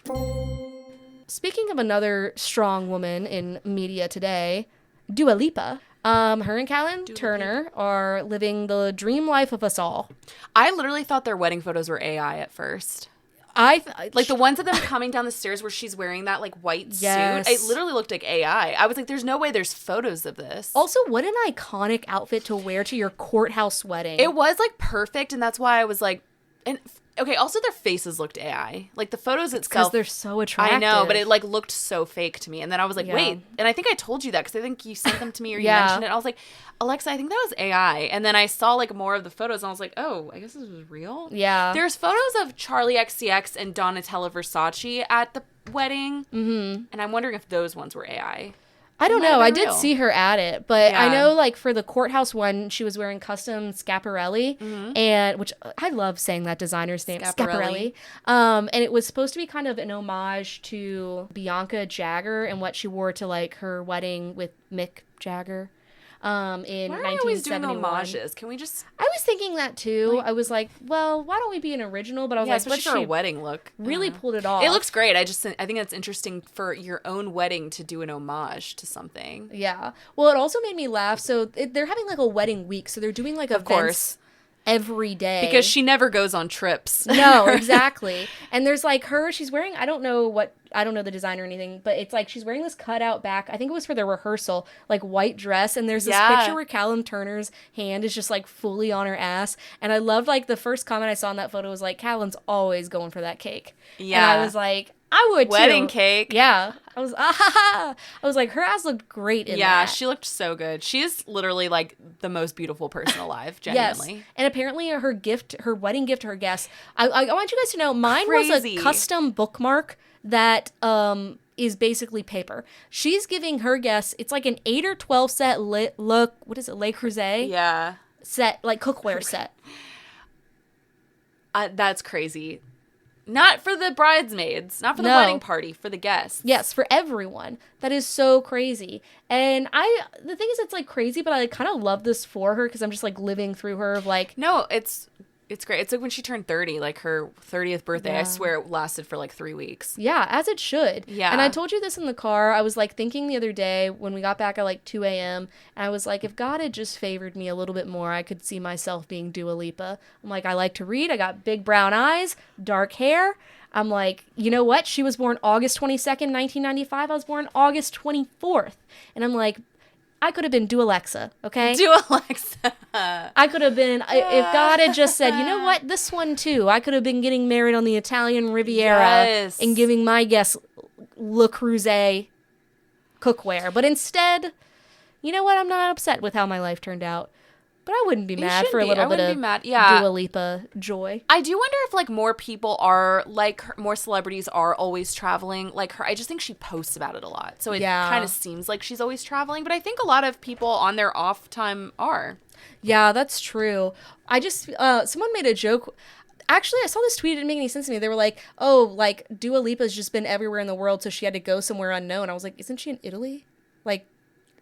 Speaking of another strong woman in media today, Dua Lipa. Her and Callum Turner are living the dream life of us all. I literally thought their wedding photos were AI at first. Like the ones of them coming down the stairs where she's wearing that like white suit. It literally looked like AI. I was like, there's no way there's photos of this. Also, what an iconic outfit to wear to your courthouse wedding. It was like perfect, and that's why I was like, and okay, also their faces looked AI. Like the photos itself, because they're so attractive. I know, but it like looked so fake to me. And then I was like, wait. And I think I told you that because I think you sent them to me or you mentioned it. I was like, Alexa, I think that was AI. And then I saw like more of the photos and I was like, oh, I guess this was real. Yeah. There's photos of Charlie XCX and Donatella Versace at the wedding. Mm-hmm. And I'm wondering if those ones were AI. I don't know. I did see her at it, but I know like for the courthouse one, she was wearing custom Schiaparelli, and which I love saying that designer's name, Schiaparelli. And it was supposed to be kind of an homage to Bianca Jagger and what she wore to like her wedding with Mick Jagger. In 1971. Why are we always doing homages? Can we just... I was thinking that too. I was like, well, why don't we be an original? But I was like, especially for a wedding look. Really pulled it off. It looks great. I think that's interesting for your own wedding to do an homage to something. Yeah. Well, it also made me laugh. So they're having like a wedding week. So they're doing like events every day. Because she never goes on trips. No, exactly. And there's like she's wearing, I don't know what I don't know the design or anything, but it's like she's wearing this cutout back. I think it was for their rehearsal, like white dress. And there's this picture where Callum Turner's hand is just like fully on her ass. And I loved like the first comment I saw in that photo was like, Callum's always going for that cake. Yeah. And I was like, I would Wedding too. cake. Yeah. I was like, her ass looked great in that. Yeah, she looked so good. She is literally like the most beautiful person alive, genuinely. Yes. And apparently her wedding gift to her guests, I want you guys to know, mine was a custom bookmark that is basically paper. She's giving her guests, it's like an 8 or 12 set Le Creuset? Yeah. Set, like cookware set. That's crazy. Not for the bridesmaids, not for the wedding party, for the guests. Yes, for everyone. That is so crazy. And the thing is, it's like crazy, but I kind of love this for her because I'm just like living through her of like. No, it's great. It's like when she turned 30, like her 30th birthday. Yeah. I swear it lasted for like 3 weeks. Yeah, as it should. Yeah. And I told you this in the car. I was like thinking the other day when we got back at like 2 a.m. and I was like, if God had just favored me a little bit more, I could see myself being Dua Lipa. I'm like, I like to read. I got big brown eyes, dark hair. I'm like, you know what? She was born August 22nd, 1995. I was born August 24th. And I'm like, I could have been Dua Alexa, okay? Dua Alexa. I could have been, if God had just said, you know what, this one too. I could have been getting married on the Italian Riviera and giving my guests Le Creuset cookware. But instead, you know what, I'm not upset with how my life turned out. But I wouldn't be mad for a little bit of Dua Lipa joy. I do wonder if like more people are like her, more celebrities are always traveling like her. I just think she posts about it a lot. So it kind of seems like she's always traveling. But I think a lot of people on their off time are. Yeah, that's true. I just, someone made a joke. Actually, I saw this tweet. It didn't make any sense to me. They were like, oh, like Dua Lipa's just been everywhere in the world. So she had to go somewhere unknown. I was like, isn't she in Italy? Like.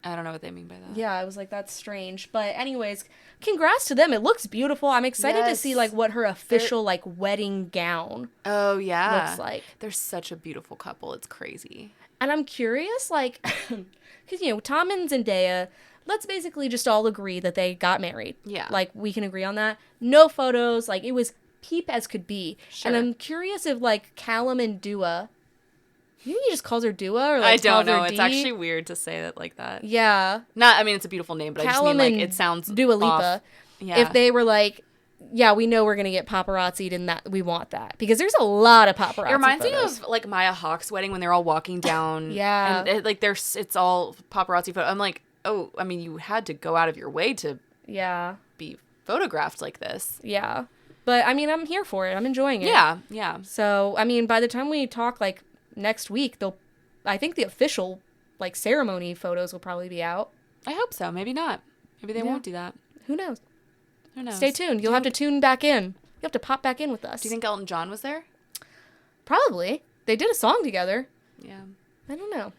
I don't know what they mean by that. Yeah, I was like, that's strange. But anyways, congrats to them. It looks beautiful. I'm excited to see like what her official like wedding gown looks like. They're such a beautiful couple. It's crazy. And I'm curious, like, because, you know, Tom and Zendaya, let's basically just all agree that they got married. Yeah. Like, we can agree on that. No photos. Like, it was peep as could be. Sure. And I'm curious if, like, Callum and Dua... Maybe he just calls her Dua or like I don't know. It's actually weird to say it like that. Yeah. I mean, it's a beautiful name, but Callum I just mean like it sounds Dua Lipa. Off. Yeah. If they were like, yeah, we know we're going to get paparazzi'd and that we want that. Because there's a lot of paparazzi It reminds photos. me of like Maya Hawke's wedding when they're all walking down. Yeah. And it's all paparazzi photos. I'm like, oh, I mean, you had to go out of your way to be photographed like this. Yeah. But I mean, I'm here for it. I'm enjoying it. Yeah. Yeah. So, I mean, by the time we talk like next week, I think the official, like, ceremony photos will probably be out. I hope so. Maybe not. Maybe they won't do that. Who knows? Who knows? Stay tuned. You'll have to tune back in. You'll have to pop back in with us. Do you think Elton John was there? Probably. They did a song together. Yeah. I don't know.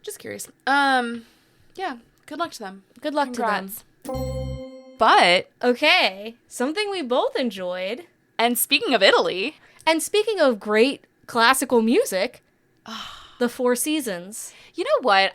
Just curious. Yeah. Good luck to them. Good luck Congrats. to them. But. Okay. Something we both enjoyed. And speaking of Italy. And speaking of great classical music. The Four Seasons. You know what?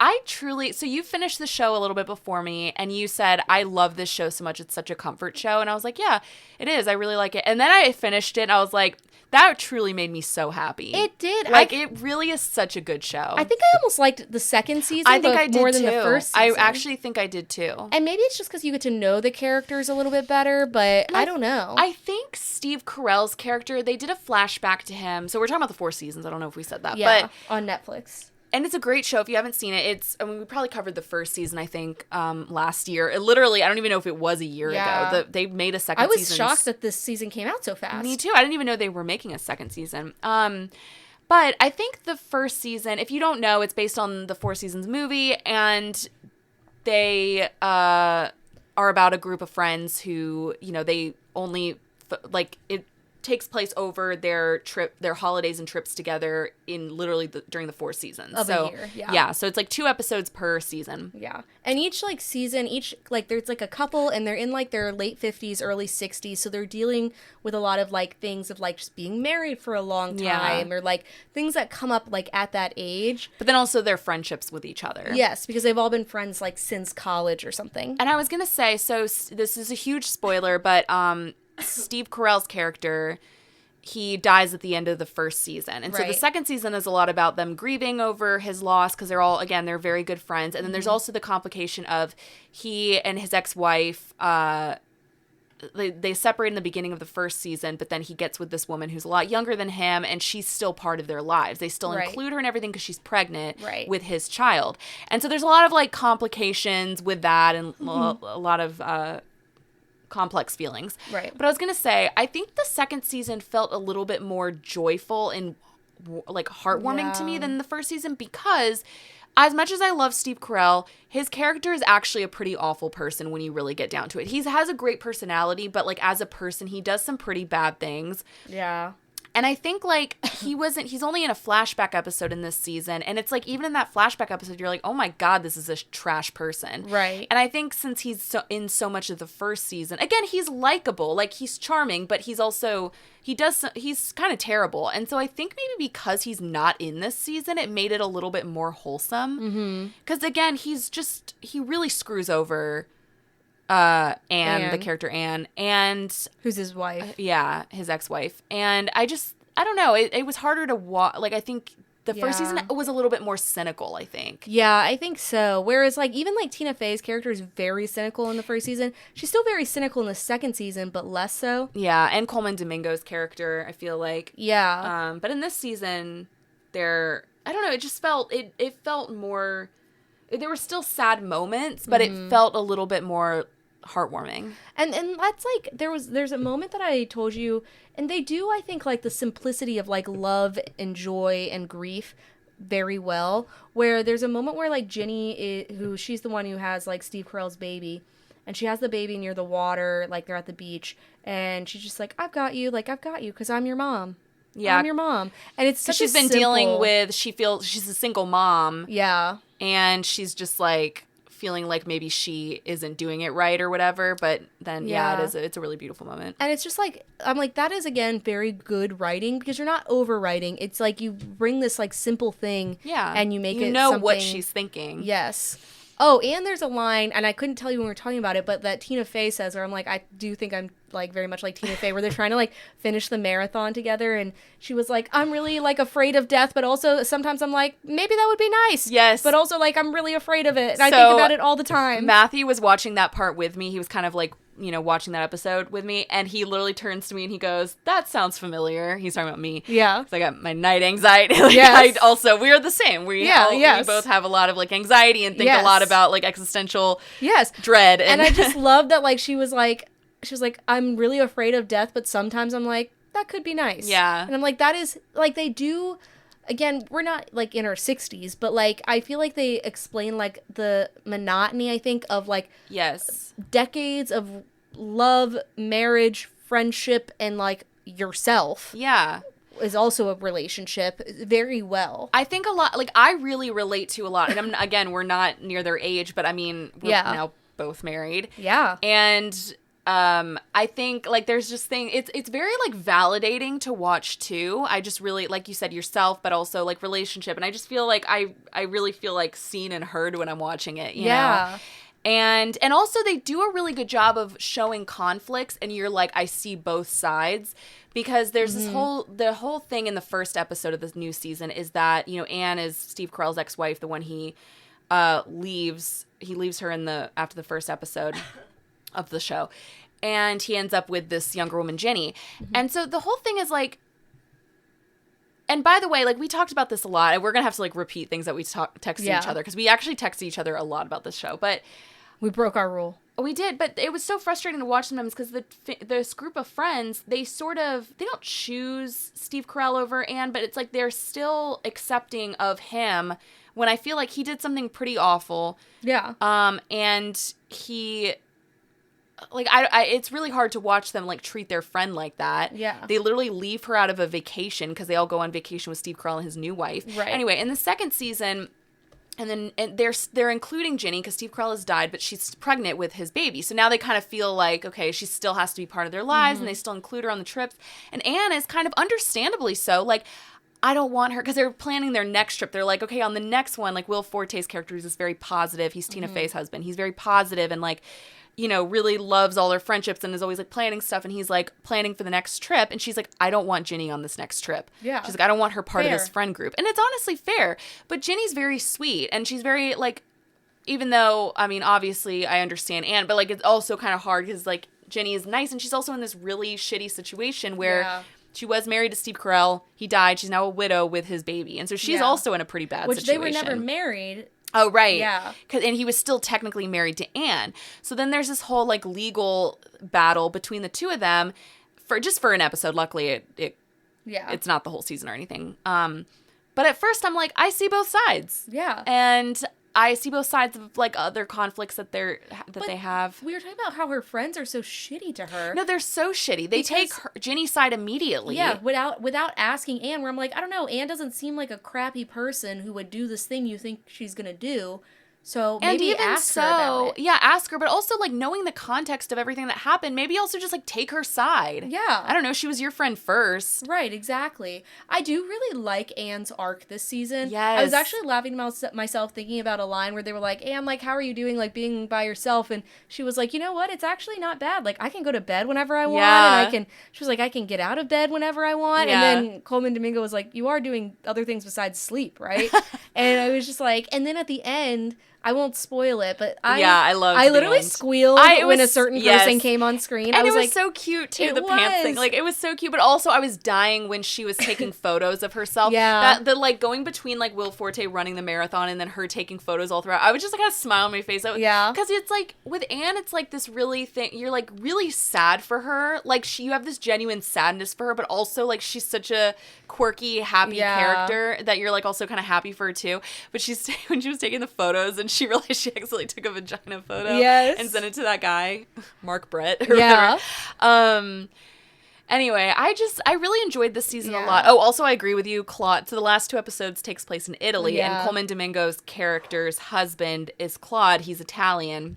So you finished the show a little bit before me, and you said, I love this show so much. It's such a comfort show. And I was like, yeah, it is. I really like it. And then I finished it, and I was like, that truly made me so happy. It did. Like, it really is such a good show. I think I almost liked the second season more than the first season. I actually think I did too. And maybe it's just because you get to know the characters a little bit better, but I don't know. I think Steve Carell's character, they did a flashback to him. So we're talking about the Four Seasons. I don't know if we said that. Yeah, but on Netflix. And it's a great show. If you haven't seen it, we probably covered the first season, I think, last year. Literally, I don't even know if it was a year ago. They made a second season. I was shocked that this season came out so fast. Me too. I didn't even know they were making a second season. But I think the first season, if you don't know, it's based on the Four Seasons movie. And they are about a group of friends who, you know, they only, it takes place over their holidays and trips together in literally during the 4 seasons of a year. Yeah, so it's like 2 episodes per season. Yeah, and each season, there's like a couple, and they're in like their late 50s, early 60s, so they're dealing with a lot of like things of like just being married for a long time, or like things that come up like at that age. But then also their friendships with each other. Yes, because they've all been friends like since college or something. And I was gonna say, so this is a huge spoiler, but Steve Carell's character, he dies at the end of the first season. And so the second season is a lot about them grieving over his loss because they're all, again, they're very good friends. And then there's also the complication of he and his ex-wife, they separate in the beginning of the first season, but then he gets with this woman who's a lot younger than him, and she's still part of their lives. They still include her in everything because she's pregnant with his child. And so there's a lot of, like, complications with that and a lot of complex feelings. Right. But I was going to say, I think the second season felt a little bit more joyful and, like, heartwarming to me than the first season because as much as I love Steve Carell, his character is actually a pretty awful person when you really get down to it. He has a great personality, but, like, as a person, he does some pretty bad things. Yeah. And I think, like, he's only in a flashback episode in this season. And it's like, even in that flashback episode, you're like, oh my God, this is a trash person. Right. And I think since he's in so much of the first season, again, he's likable. Like, he's charming, but he's also, he's kind of terrible. And so I think maybe because he's not in this season, it made it a little bit more wholesome. Because, again, he really screws over Anne, the character Anne, and who's his wife. Yeah, his ex-wife. And I don't know, it was harder to watch. Like, I think the first season was a little bit more cynical, I think. Yeah, I think so. Whereas, like, even, like, Tina Fey's character is very cynical in the first season. She's still very cynical in the second season, but less so. Yeah, and Coleman Domingo's character, I feel like. Yeah. But in this season, I don't know, it just felt, it felt more, there were still sad moments, but it felt a little bit more heartwarming. And that's like there's a moment that I told you, and they do, I think, like the simplicity of like love and joy and grief very well, where there's a moment where like Jenny she's the one who has like Steve Carell's baby, and she has the baby near the water, like they're at the beach, and she's just like, I've got you because I'm your mom. Yeah, I'm your mom. And it's such she's been dealing with, she feels she's a single mom. Yeah. And she's just like feeling like maybe she isn't doing it right or whatever, but then it's a really beautiful moment. And it's just like, I'm like, that is again very good writing, because you're not overwriting. It's like you bring this like simple thing and you make it something, what she's thinking. Yes. Oh, and there's a line, and I couldn't tell you when we were talking about it, but that Tina Fey says, or I'm like, I do think I'm like very much like Tina Fey, where they're trying to like finish the marathon together, and she was like, I'm really like afraid of death, but also sometimes I'm like, maybe that would be nice. Yes. But also like, I'm really afraid of it, and I think about it all the time. Matthew was watching that part with me. He was kind of like, you know, watching that episode with me, and he literally turns to me and he goes, that sounds familiar. He's talking about me. Yeah. So I got my night anxiety. Like, yes. We're the same. We both have a lot of like anxiety and think a lot about like existential dread. And I just love that, like, she was like, I'm really afraid of death, but sometimes I'm like, that could be nice. Yeah. And I'm like, that is, like, they do, again, we're not, like, in our 60s, but, like, I feel like they explain, like, the monotony, I think, of, like, decades of love, marriage, friendship, and, like, yourself. Yeah. Is also a relationship very well. I think a lot, like, I really relate to a lot, and again, we're not near their age, but, I mean, we're now both married. Yeah. And I think, like, there's just it's very, like, validating to watch, too. I just really, like you said, yourself, but also, like, relationship. And I just feel like I really feel, like, seen and heard when I'm watching it, you know? And also they do a really good job of showing conflicts, and you're like, I see both sides. Because there's the whole thing in the first episode of this new season is that, you know, Anne is Steve Carell's ex-wife, the one he leaves her after the first episode of the show, and he ends up with this younger woman, Jenny. And so the whole thing is like, and by the way, like, we talked about this a lot, and we're gonna have to like repeat things that we texted each other, because we actually texted each other a lot about this show, but we broke our rule. We did, but it was so frustrating to watch sometimes, because this group of friends, they don't choose Steve Carell over Anne, but it's like they're still accepting of him when I feel like he did something pretty awful. Yeah. And he, like, it's really hard to watch them, like, treat their friend like that. Yeah. They literally leave her out of a vacation, because they all go on vacation with Steve Carell and his new wife. Right. Anyway, in the second season, and they're including Jenny, because Steve Carell has died, but she's pregnant with his baby. So now they kind of feel like, okay, she still has to be part of their lives, and they still include her on the trips. And Anne is kind of understandably so, like, I don't want her, because they're planning their next trip. They're like, okay, on the next one, like, Will Forte's character is just very positive. He's Tina Fey's husband. He's very positive, and, like, really loves all her friendships and is always like planning stuff, and he's like planning for the next trip, and she's like, I don't want Ginny on this next trip. Yeah. She's like, I don't want her part Fair. of this friend group. And it's honestly fair. But Ginny's very sweet, and she's very like, even though, I mean, obviously I understand Anne, but like it's also kind of hard because like Ginny is nice, and she's also in this really shitty situation where she was married to Steve Carell. He died. She's now a widow with his baby. And so she's also in a pretty bad situation. Which they were never married. Oh, right. Yeah. And he was still technically married to Anne. So then there's this whole like legal battle between the two of them for an episode. Luckily, it's not the whole season or anything. But at first I'm like, I see both sides. Yeah. And I see both sides of like other conflicts that they have. We were talking about how her friends are so shitty to her. No, they're so shitty. They take Ginny's side immediately. Yeah, without asking Anne, where I'm like, I don't know, Anne doesn't seem like a crappy person who would do this thing you think she's gonna do. So maybe ask her about it. Yeah, ask her, but also like knowing the context of everything that happened, maybe also just like take her side. Yeah. I don't know, she was your friend first. Right, exactly. I do really like Anne's arc this season. Yes. I was actually laughing to myself thinking about a line where they were like, Anne, like, how are you doing, like, being by yourself? And she was like, you know what? It's actually not bad. Like, I can go to bed whenever I want. And she was like, I can get out of bed whenever I want. Yeah. And then Coleman Domingo was like, you are doing other things besides sleep, right? And I was just like, and then at the end, I won't spoil it, but I literally squealed when a certain person came on screen. And it was so cute too, the pants thing. Like, it was so cute, but also I was dying when she was taking photos of herself. Yeah. The like going between like Will Forte running the marathon and then her taking photos all throughout. I would just like have a smile on my face. Yeah. Because it's like with Anne, it's like this really thing. You're like really sad for her. Like you have this genuine sadness for her, but also like she's such a quirky, happy character that you're like also kind of happy for her too. But when she was taking the photos and she realized she accidentally took a vagina photo and sent it to that guy, Mark Brett or whatever. Anyway, I really enjoyed this season a lot. Oh, also I agree with you, Claude. So the last 2 episodes takes place in Italy, and Coleman Domingo's character's husband is Claude. He's Italian.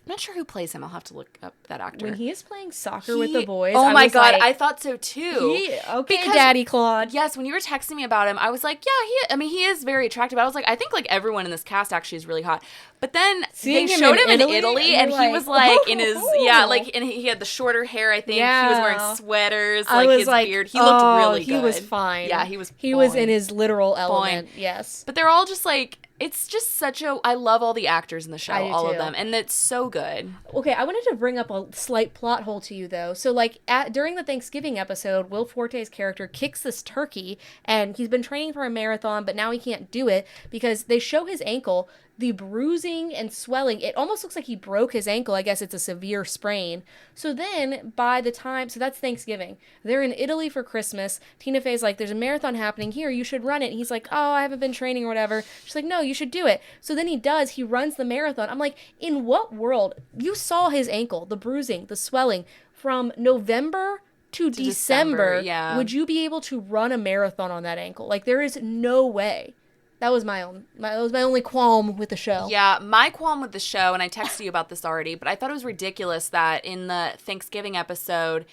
I'm not sure who plays him. I'll have to look up that actor. When he is playing soccer with the boys, oh my God, I thought so too. Because, Daddy Claude. Yes, when you were texting me about him, I was like, yeah, he is very attractive. I was like, I think like everyone in this cast actually is really hot. But then they showed him in Italy, and he was like in his and he had the shorter hair. I think he was wearing sweaters, like his beard. He looked really good. He was fine. Yeah, he was. He was in his literal element. Yes, but they're all just like. It's just I love all the actors in the show, all of them, and it's so good. Okay, I wanted to bring up a slight plot hole to you, though. So, like, during the Thanksgiving episode, Will Forte's character kicks this turkey, and he's been training for a marathon, but now he can't do it because they show his ankle. The bruising and swelling, it almost looks like he broke his ankle. I guess it's a severe sprain. So then, so that's Thanksgiving. They're in Italy for Christmas. Tina Fey's like, there's a marathon happening here. You should run it. And he's like, oh, I haven't been training or whatever. She's like, no, you should do it. So then he does. He runs the marathon. I'm like, in what world? You saw his ankle, the bruising, the swelling from November to December. Yeah. Would you be able to run a marathon on that ankle? Like, there is no way. That was my only qualm with the show. Yeah, my qualm with the show, and I texted you about this already, but I thought it was ridiculous that in the Thanksgiving episode,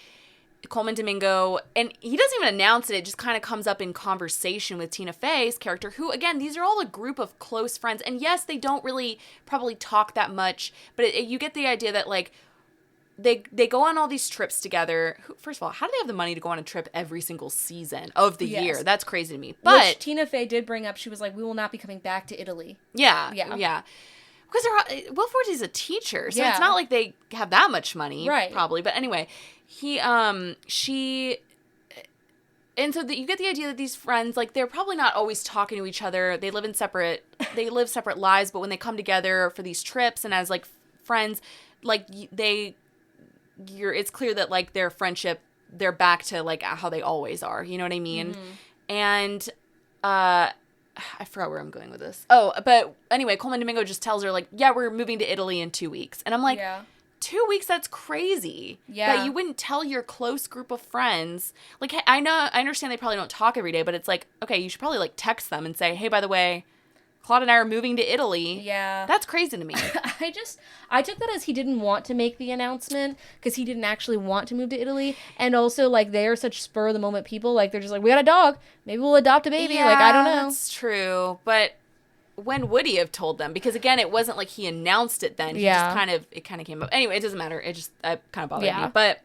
Coleman Domingo, and he doesn't even announce it, it just kind of comes up in conversation with Tina Fey's character, who, again, these are all a group of close friends, and yes, they don't really probably talk that much, but you get the idea that, like, they go on all these trips together. First of all, how do they have the money to go on a trip every single season of the year? That's crazy to me. But which Tina Fey did bring up. She was like, we will not be coming back to Italy. Yeah. Because Will Forte's a teacher, so it's not like they have that much money, right? Probably. But anyway, you get the idea that these friends, like, they're probably not always talking to each other. They live separate lives, but when they come together for these trips and as like friends, like it's clear that like their friendship, they're back to like how they always are. You know what I mean? Mm-hmm. And I forgot where I'm going with this. Oh, but anyway, Coleman Domingo just tells her like, yeah, we're moving to Italy in 2 weeks. And I'm like, 2 weeks? That's crazy. Yeah. That you wouldn't tell your close group of friends. Like, I understand they probably don't talk every day, but it's like, okay, you should probably like text them and say, hey, by the way, Claude and I are moving to Italy. Yeah. That's crazy to me. I took that as he didn't want to make the announcement because he didn't actually want to move to Italy. And also, like, they are such spur of the moment people. Like, they're just like, we got a dog. Maybe we'll adopt a baby. Yeah, like, I don't know. That's true. But when would he have told them? Because again, it wasn't like he announced it then. He just it kind of came up. Anyway, it doesn't matter. It kind of bothered me. But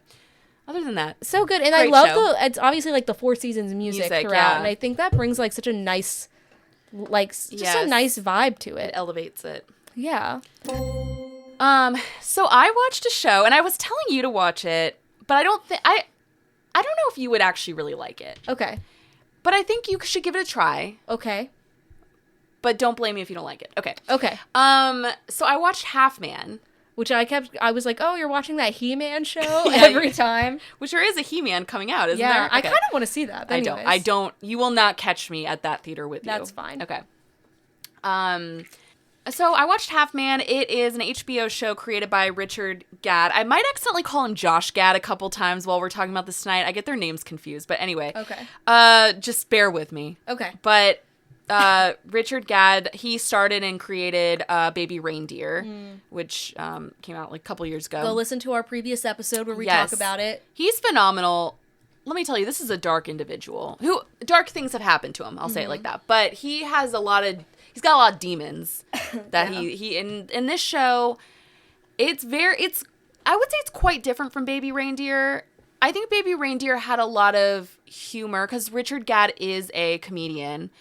other than that, so good. And I love it's obviously like the Four Seasons music throughout. Yeah. And I think that brings like such a nice, like just a nice vibe to it. It elevates it. Yeah. So I watched a show and I was telling you to watch it, but I don't know if you would actually really like it. Okay. But I think you should give it a try. Okay. But don't blame me if you don't like it. Okay. Okay. So I watched Half Man. Which I was like, oh, you're watching that He-Man show every time. Which there is a He-Man coming out, isn't there? Yeah, I kind of want to see that. I don't. You will not catch me at that theater with you. That's fine. Okay. So I watched Half Man. It is an HBO show created by Richard Gad. I might accidentally call him Josh Gad a couple times while we're talking about this tonight. I get their names confused, but anyway. Okay. Just bear with me. Okay. But Richard Gad, he started and created Baby Reindeer, which came out like a couple years ago. Go listen to our previous episode where we talk about it. He's phenomenal. Let me tell you, this is a dark individual who dark things have happened to him. I'll say it like that. But he's got a lot of demons that he in this show. I would say it's quite different from Baby Reindeer. I think Baby Reindeer had a lot of humor because Richard Gad is a comedian,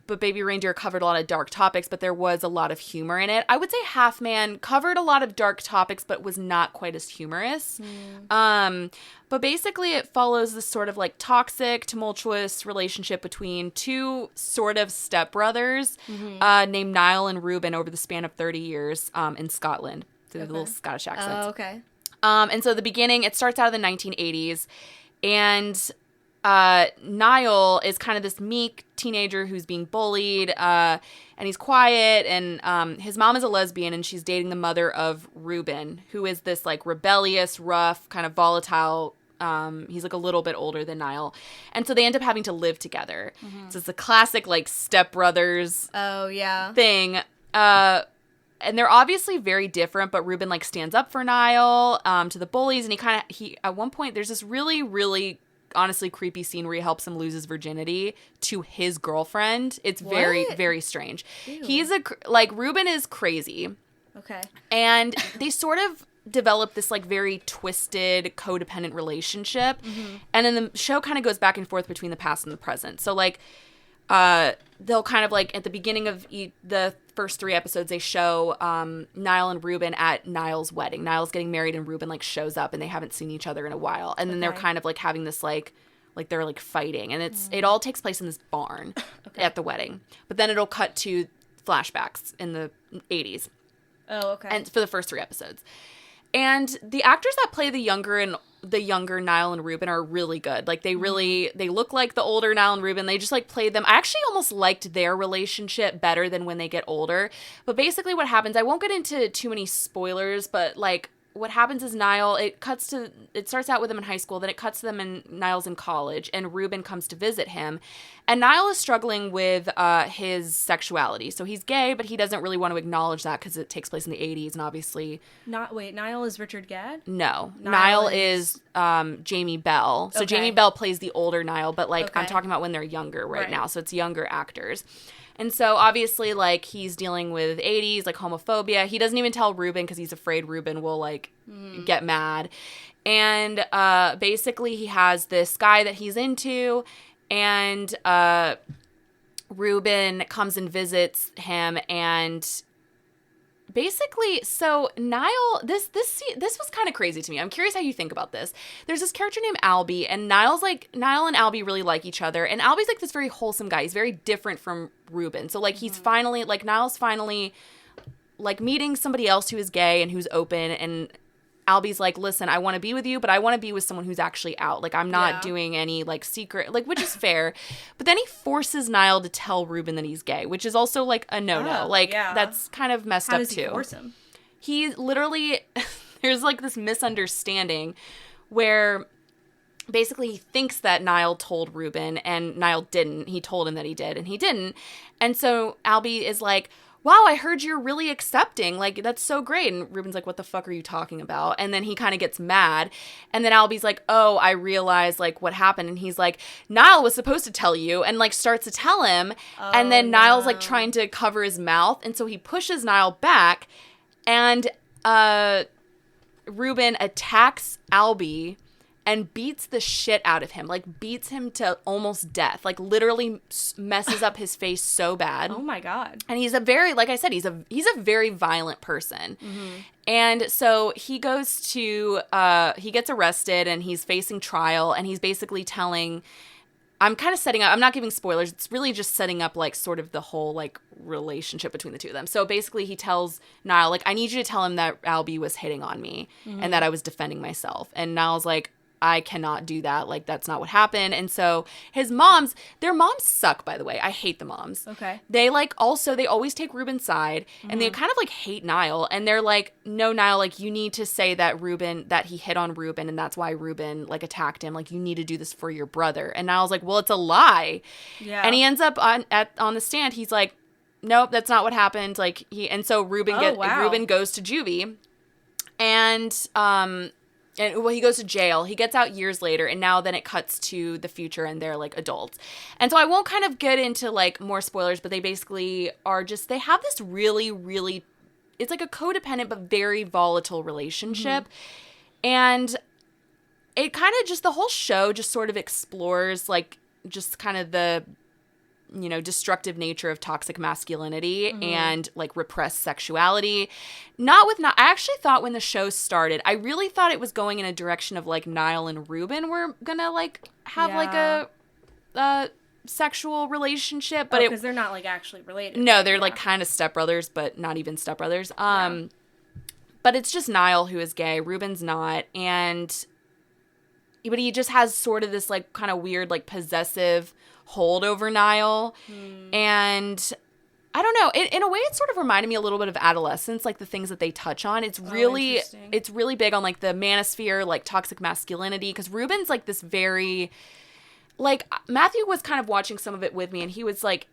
but Baby Reindeer covered a lot of dark topics, but there was a lot of humor in it. I would say Half Man covered a lot of dark topics, but was not quite as humorous. But basically it follows this sort of like toxic, tumultuous relationship between two sort of stepbrothers named Niall and Reuben over the span of 30 years in Scotland. So little Scottish accents. Oh, okay. And so the beginning, it starts out in the 1980s, and Niall is kind of this meek teenager who's being bullied, and he's quiet, and his mom is a lesbian, and she's dating the mother of Reuben, who is this, like, rebellious, rough, kind of volatile, he's, like, a little bit older than Niall, and so they end up having to live together. So it's a classic, like, stepbrothers thing. And they're obviously very different, but Reuben, like, stands up for Niall, to the bullies, and he at one point, there's this really, really, honestly creepy scene where he helps him lose his virginity to his girlfriend. It's very, very strange. Ew. Reuben is crazy. Okay. And they sort of develop this, like, very twisted, codependent relationship, and then the show kind of goes back and forth between the past and the present. So, like, they'll kind of, like, at the beginning of the first 3 episodes, they show Niall and Reuben at Niall's wedding. Niall's getting married and Reuben, like, shows up and they haven't seen each other in a while. And then they're kind of, like, having this, like they're, like, fighting. And it all takes place in this barn at the wedding. But then it'll cut to flashbacks in the 80s. Oh, okay. And for the first 3 episodes. And the actors that play the younger Niall and Reuben are really good. Like, they look like the older Niall and Reuben. They just, like, played them. I actually almost liked their relationship better than when they get older. But basically what happens, I won't get into too many spoilers, but, like, what happens is Niall, it starts out with them in high school, then it cuts to them and Niall's in college, and Reuben comes to visit him. And Niall is struggling with his sexuality. So he's gay, but he doesn't really want to acknowledge that because it takes place in the 80s, and obviously... Niall is Richard Gad? No. Niall is Jamie Bell. So Jamie Bell plays the older Niall, but, like, I'm talking about when they're younger right now, so it's younger actors. And so, obviously, like, he's dealing with 80s, like, homophobia. He doesn't even tell Reuben because he's afraid Reuben will, like, get mad. And basically, he has this guy that he's into, and Reuben comes and visits him, and basically, so Niall, this was kind of crazy to me. I'm curious how you think about this. There's this character named Albie, and Niall and Albie really like each other, and Albie's, like, this very wholesome guy. He's very different from Reuben. So, like, he's finally, like, Niall's finally, like, meeting somebody else who is gay and who's open, and Albie's like, listen, I want to be with you, but I want to be with someone who's actually out. Like, I'm not doing any, like, secret, like, which is fair. But then he forces Niall to tell Reuben that he's gay, which is also, like, a no-no. That's kind of messed up, too. How does he force him? He literally, there's, like, this misunderstanding where basically he thinks that Niall told Reuben, and Niall didn't. He told him that he did, and he didn't. And so Albie is like, wow, I heard you're really accepting. Like, that's so great. And Ruben's like, what the fuck are you talking about? And then he kind of gets mad. And then Albie's like, oh, I realized, like, what happened. And he's like, Niall was supposed to tell you. And, like, starts to tell him. Oh, and then Niall's, like, trying to cover his mouth. And so he pushes Niall back. And Ruben attacks Albie and beats the shit out of him, like beats him to almost death, like literally messes up his face so bad. Oh my God. And he's a very, like I said, he's a very violent person. Mm-hmm. And so he goes to, he gets arrested and he's facing trial, and he's basically telling, I'm kind of setting up, I'm not giving spoilers, it's really just setting up like sort of the whole like relationship between the two of them. So basically he tells Niall, like, I need you to tell him that Albie was hitting on me and that I was defending myself. And Niall's like, I cannot do that. Like, that's not what happened. And so their moms suck, by the way. I hate the moms. Okay. They like, also, they always take Ruben's side and they kind of like hate Niall. And they're like, no, Niall, like, you need to say that he hit on Ruben and that's why Ruben like attacked him. Like, you need to do this for your brother. And Niall's like, well, it's a lie. Yeah. And he ends up on the stand. He's like, nope, that's not what happened. Like, so Ruben goes to juvie and he goes to jail. He gets out years later, and now then it cuts to the future, and they're, like, adults. And so I won't kind of get into, like, more spoilers, but they basically are just, they have this really, really, it's like a codependent but very volatile relationship. Mm-hmm. And it kind of just, the whole show just sort of explores, like, just kind of the, you know, destructive nature of toxic masculinity and like repressed sexuality. I actually thought when the show started, I really thought it was going in a direction of like Niall and Ruben were gonna like have like a sexual relationship, but because they're not like actually related. No, they're like kind of stepbrothers, but not even stepbrothers. But it's just Niall who is gay. Ruben's not, but he just has sort of this like kind of weird like possessive hold over Niall. And I don't know, in a way it sort of reminded me a little bit of adolescence, like the things that they touch on. It's really big on like the manosphere, like toxic masculinity, because Ruben's like this very, like, Matthew was kind of watching some of it with me, and he was like,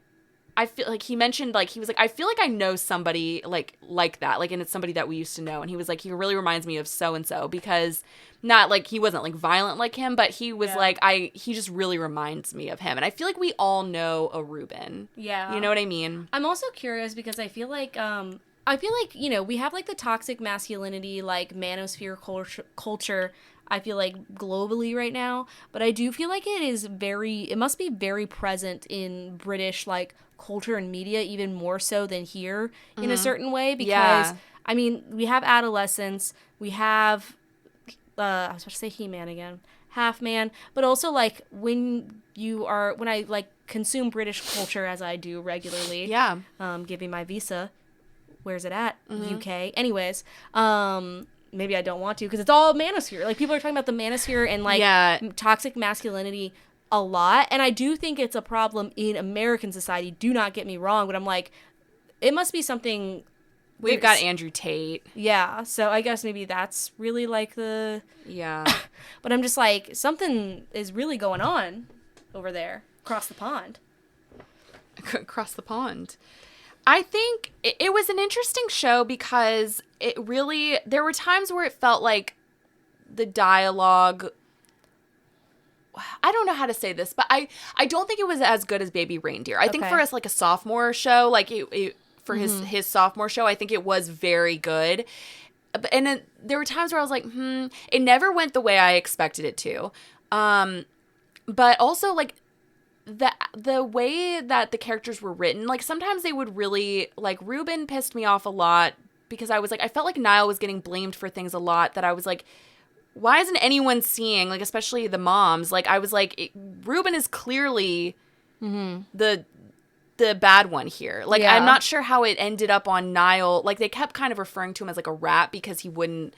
I feel like he mentioned, like, he was like, I feel like I know somebody like that, like, and it's somebody that we used to know. And he was like, he really reminds me of so-and-so, because not like, he wasn't like violent like him, but he was like, he just really reminds me of him. And I feel like we all know a Ruben. Yeah. You know what I mean? I'm also curious because I feel like, you know, we have like the toxic masculinity, like manosphere culture, I feel like globally right now, but I do feel like it must be very present in British like culture and media, even more so than here in a certain way, because I mean, we have adolescence, we have I was about to say He-Man again, Half-Man, but also like when I like consume British culture as I do regularly, giving my visa, where's it at? UK. Anyways, maybe I don't want to because it's all manosphere. Like, people are talking about the manosphere and like toxic masculinity a lot, and I do think it's a problem in American society. Do not get me wrong, but I'm like, it must be something. We've got Andrew Tate. Yeah, so I guess maybe that's really like the but I'm just like, something is really going on over there across the pond. Across the pond. I think it was an interesting show because there were times where it felt like the dialogue, I don't know how to say this, but I don't think it was as good as Baby Reindeer. I think for us, like a sophomore show, like for his sophomore show, I think it was very good. And then there were times where I was like, it never went the way I expected it to. But also like, the way that the characters were written, like sometimes they would really, like, Ruben pissed me off a lot because I was like, I felt like Niall was getting blamed for things a lot that I was like, why isn't anyone seeing, like, especially the moms? Like, I was like, Ruben is clearly the bad one here. Like, I'm not sure how it ended up on Niall. Like, they kept kind of referring to him as like a rat because he wouldn't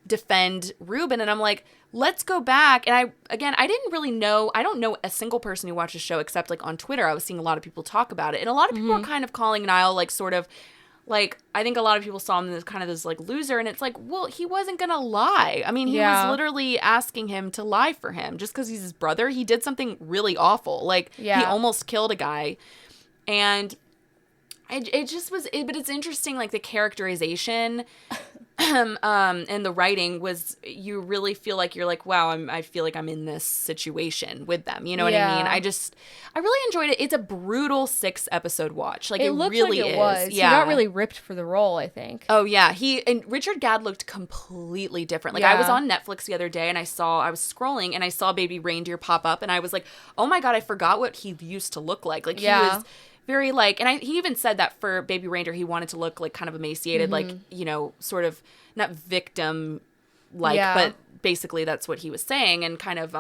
defend Ruben, and I'm like, let's go back. And I didn't really know, I don't know a single person who watched the show except like on Twitter. I was seeing a lot of people talk about it, and a lot of people were kind of calling Niall like sort of like, I think a lot of people saw him as kind of this like loser, and it's like, well, he wasn't gonna lie. I mean, he was literally asking him to lie for him just because he's his brother. He did something really awful, like he almost killed a guy. And It just was, but it's interesting, like, the characterization and the writing was, you really feel like you're like, wow, I feel like I'm in this situation with them. You know what I mean? I really enjoyed it. It's a brutal 6-episode watch. Like, it really like it is. Was. Yeah. He got really ripped for the role, I think. Oh, yeah. And Richard Gadd looked completely different. Like, I was on Netflix the other day and I was scrolling and I saw Baby Reindeer pop up and I was like, oh my God, I forgot what he used to look like. Like, he was very, like, and he even said that for Baby Reindeer, he wanted to look, like, kind of emaciated, like, you know, sort of not victim-like, but basically that's what he was saying, and kind of,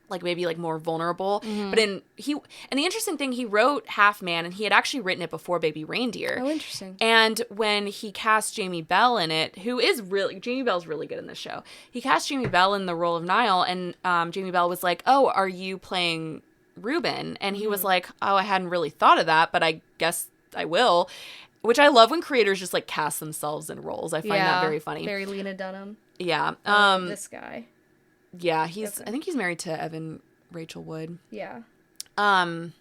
like, maybe, like, more vulnerable. But and the interesting thing, he wrote Half Man, and he had actually written it before Baby Reindeer. Oh, interesting. And when he cast Jamie Bell in it, Jamie Bell's really good in this show. He cast Jamie Bell in the role of Niall, and Jamie Bell was like, oh, are you playing Reuben? And he was like, oh, I hadn't really thought of that, but I guess I will. Which I love when creators just, like, cast themselves in roles. I find that very funny. Very Lena Dunham. Yeah. This guy. Yeah, I think he's married to Evan Rachel Wood. Yeah. And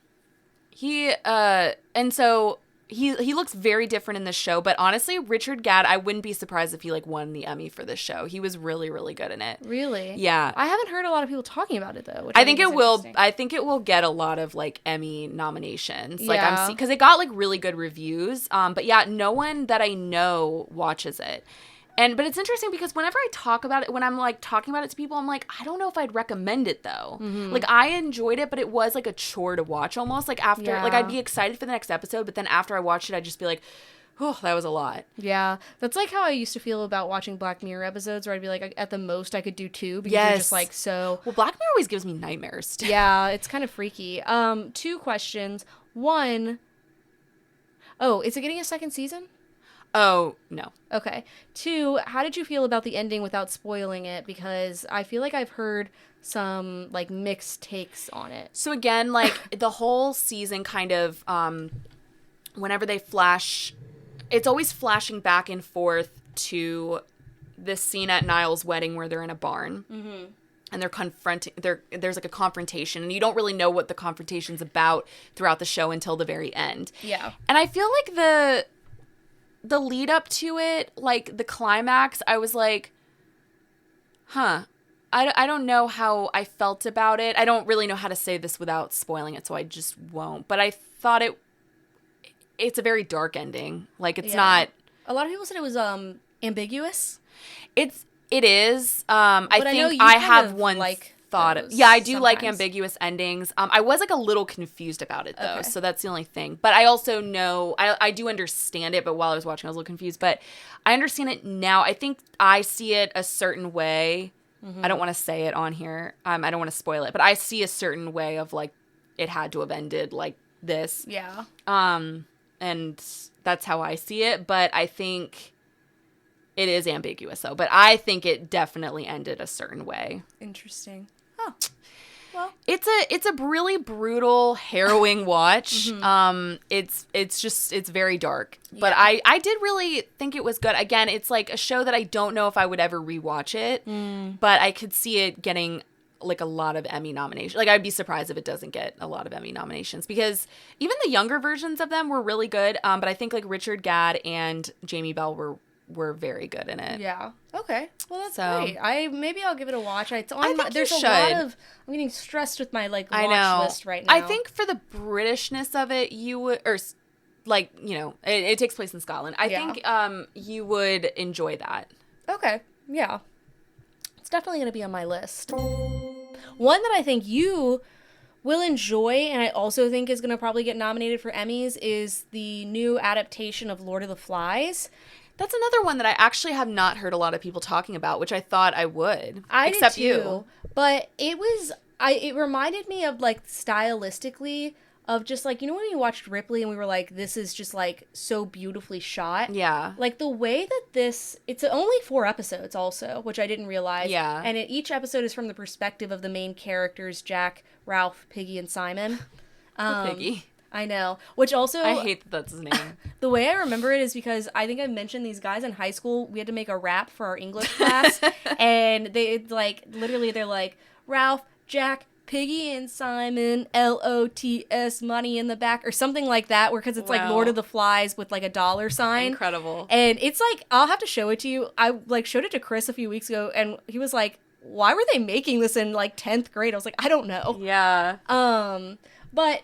so he looks very different in this show, but honestly, Richard Gadd, I wouldn't be surprised if he, like, won the Emmy for this show. He was really, really good in it. Really? Yeah. I haven't heard a lot of people talking about it, though. I think it will get a lot of, like, Emmy nominations. Like, because it got, like, really good reviews. But yeah, no one that I know watches it. But it's interesting because whenever I talk about it, when I'm, like, talking about it to people, I'm like, I don't know if I'd recommend it, though. Like, I enjoyed it, but it was, like, a chore to watch almost. Like, after, like, I'd be excited for the next episode, but then after I watched it, I'd just be like, oh, that was a lot. Yeah. That's, like, how I used to feel about watching Black Mirror episodes, where I'd be like, at the most, I could do 2, because you're just, like, so... Well, Black Mirror always gives me nightmares. Yeah, it's kind of freaky. 2 questions. 1... Oh, is it getting a second season? Oh, no. Okay. 2, how did you feel about the ending without spoiling it? Because I feel like I've heard some, like, mixed takes on it. So again, like, the whole season kind of, whenever they flash, it's always flashing back and forth to this scene at Niall's wedding where they're in a barn. And they're confronting, there's, like, a confrontation, and you don't really know what the confrontation's about throughout the show until the very end. Yeah. And I feel like the lead up to it, like, the climax, I was like, I don't know how I felt about it. I don't really know how to say this without spoiling it, so I just won't. But I thought it's a very dark ending. Like, it's not... A lot of people said it was ambiguous. It is. I think I have one thought. Yeah, I do sometimes. like ambiguous endings. I was, like, a little confused about it, though, so that's the only thing. But I also know, I do understand it, but while I was watching, I was a little confused. But I understand it now. I think I see it a certain way. I don't want to say it on here. I don't want to spoil it, but I see a certain way of, like, it had to have ended like this. Yeah. And that's how I see it, but I think... It is ambiguous, though, but I think it definitely ended a certain way. Interesting. Oh, well, it's a really brutal, harrowing watch. It's very dark, but I did really think it was good. Again, it's like a show that I don't know if I would ever rewatch it, but I could see it getting, like, a lot of Emmy nominations. Like, I'd be surprised if it doesn't get a lot of Emmy nominations, because even the younger versions of them were really good. But I think, like, Richard Gadd and Jamie Bell were very good in it. Yeah. Okay. Well, that's great. Maybe I'll give it a watch. It's on there's a lot of... I'm getting stressed with my, like, watch list right now. I think for the Britishness of it, you would... Or, like, you know, it takes place in Scotland. I think you would enjoy that. Okay. Yeah. It's definitely going to be on my list. One that I think you will enjoy, and I also think is going to probably get nominated for Emmys, is the new adaptation of Lord of the Flies. That's another one that I actually have not heard a lot of people talking about, which I thought I would. I except did too, you. But it reminded me of, like, stylistically of just, like, you know when you watched Ripley and we were like, this is just, like, so beautifully shot? Yeah. Like, the way that it's only 4 episodes also, which I didn't realize. Yeah. And each episode is from the perspective of the main characters, Jack, Ralph, Piggy, and Simon. Piggy. I know. Which also... I hate that that's his name. The way I remember it is because I think I mentioned these guys in high school. We had to make a rap for our English class. And they, like, literally, they're like, Ralph, Jack, Piggy and Simon, LOTS, money in the back, or something like that, because it's like Lord of the Flies with like a dollar sign. Incredible. And it's like, I'll have to show it to you. I like showed it to Chris a few weeks ago, and he was like, why were they making this in like 10th grade? I was like, I don't know. Yeah. But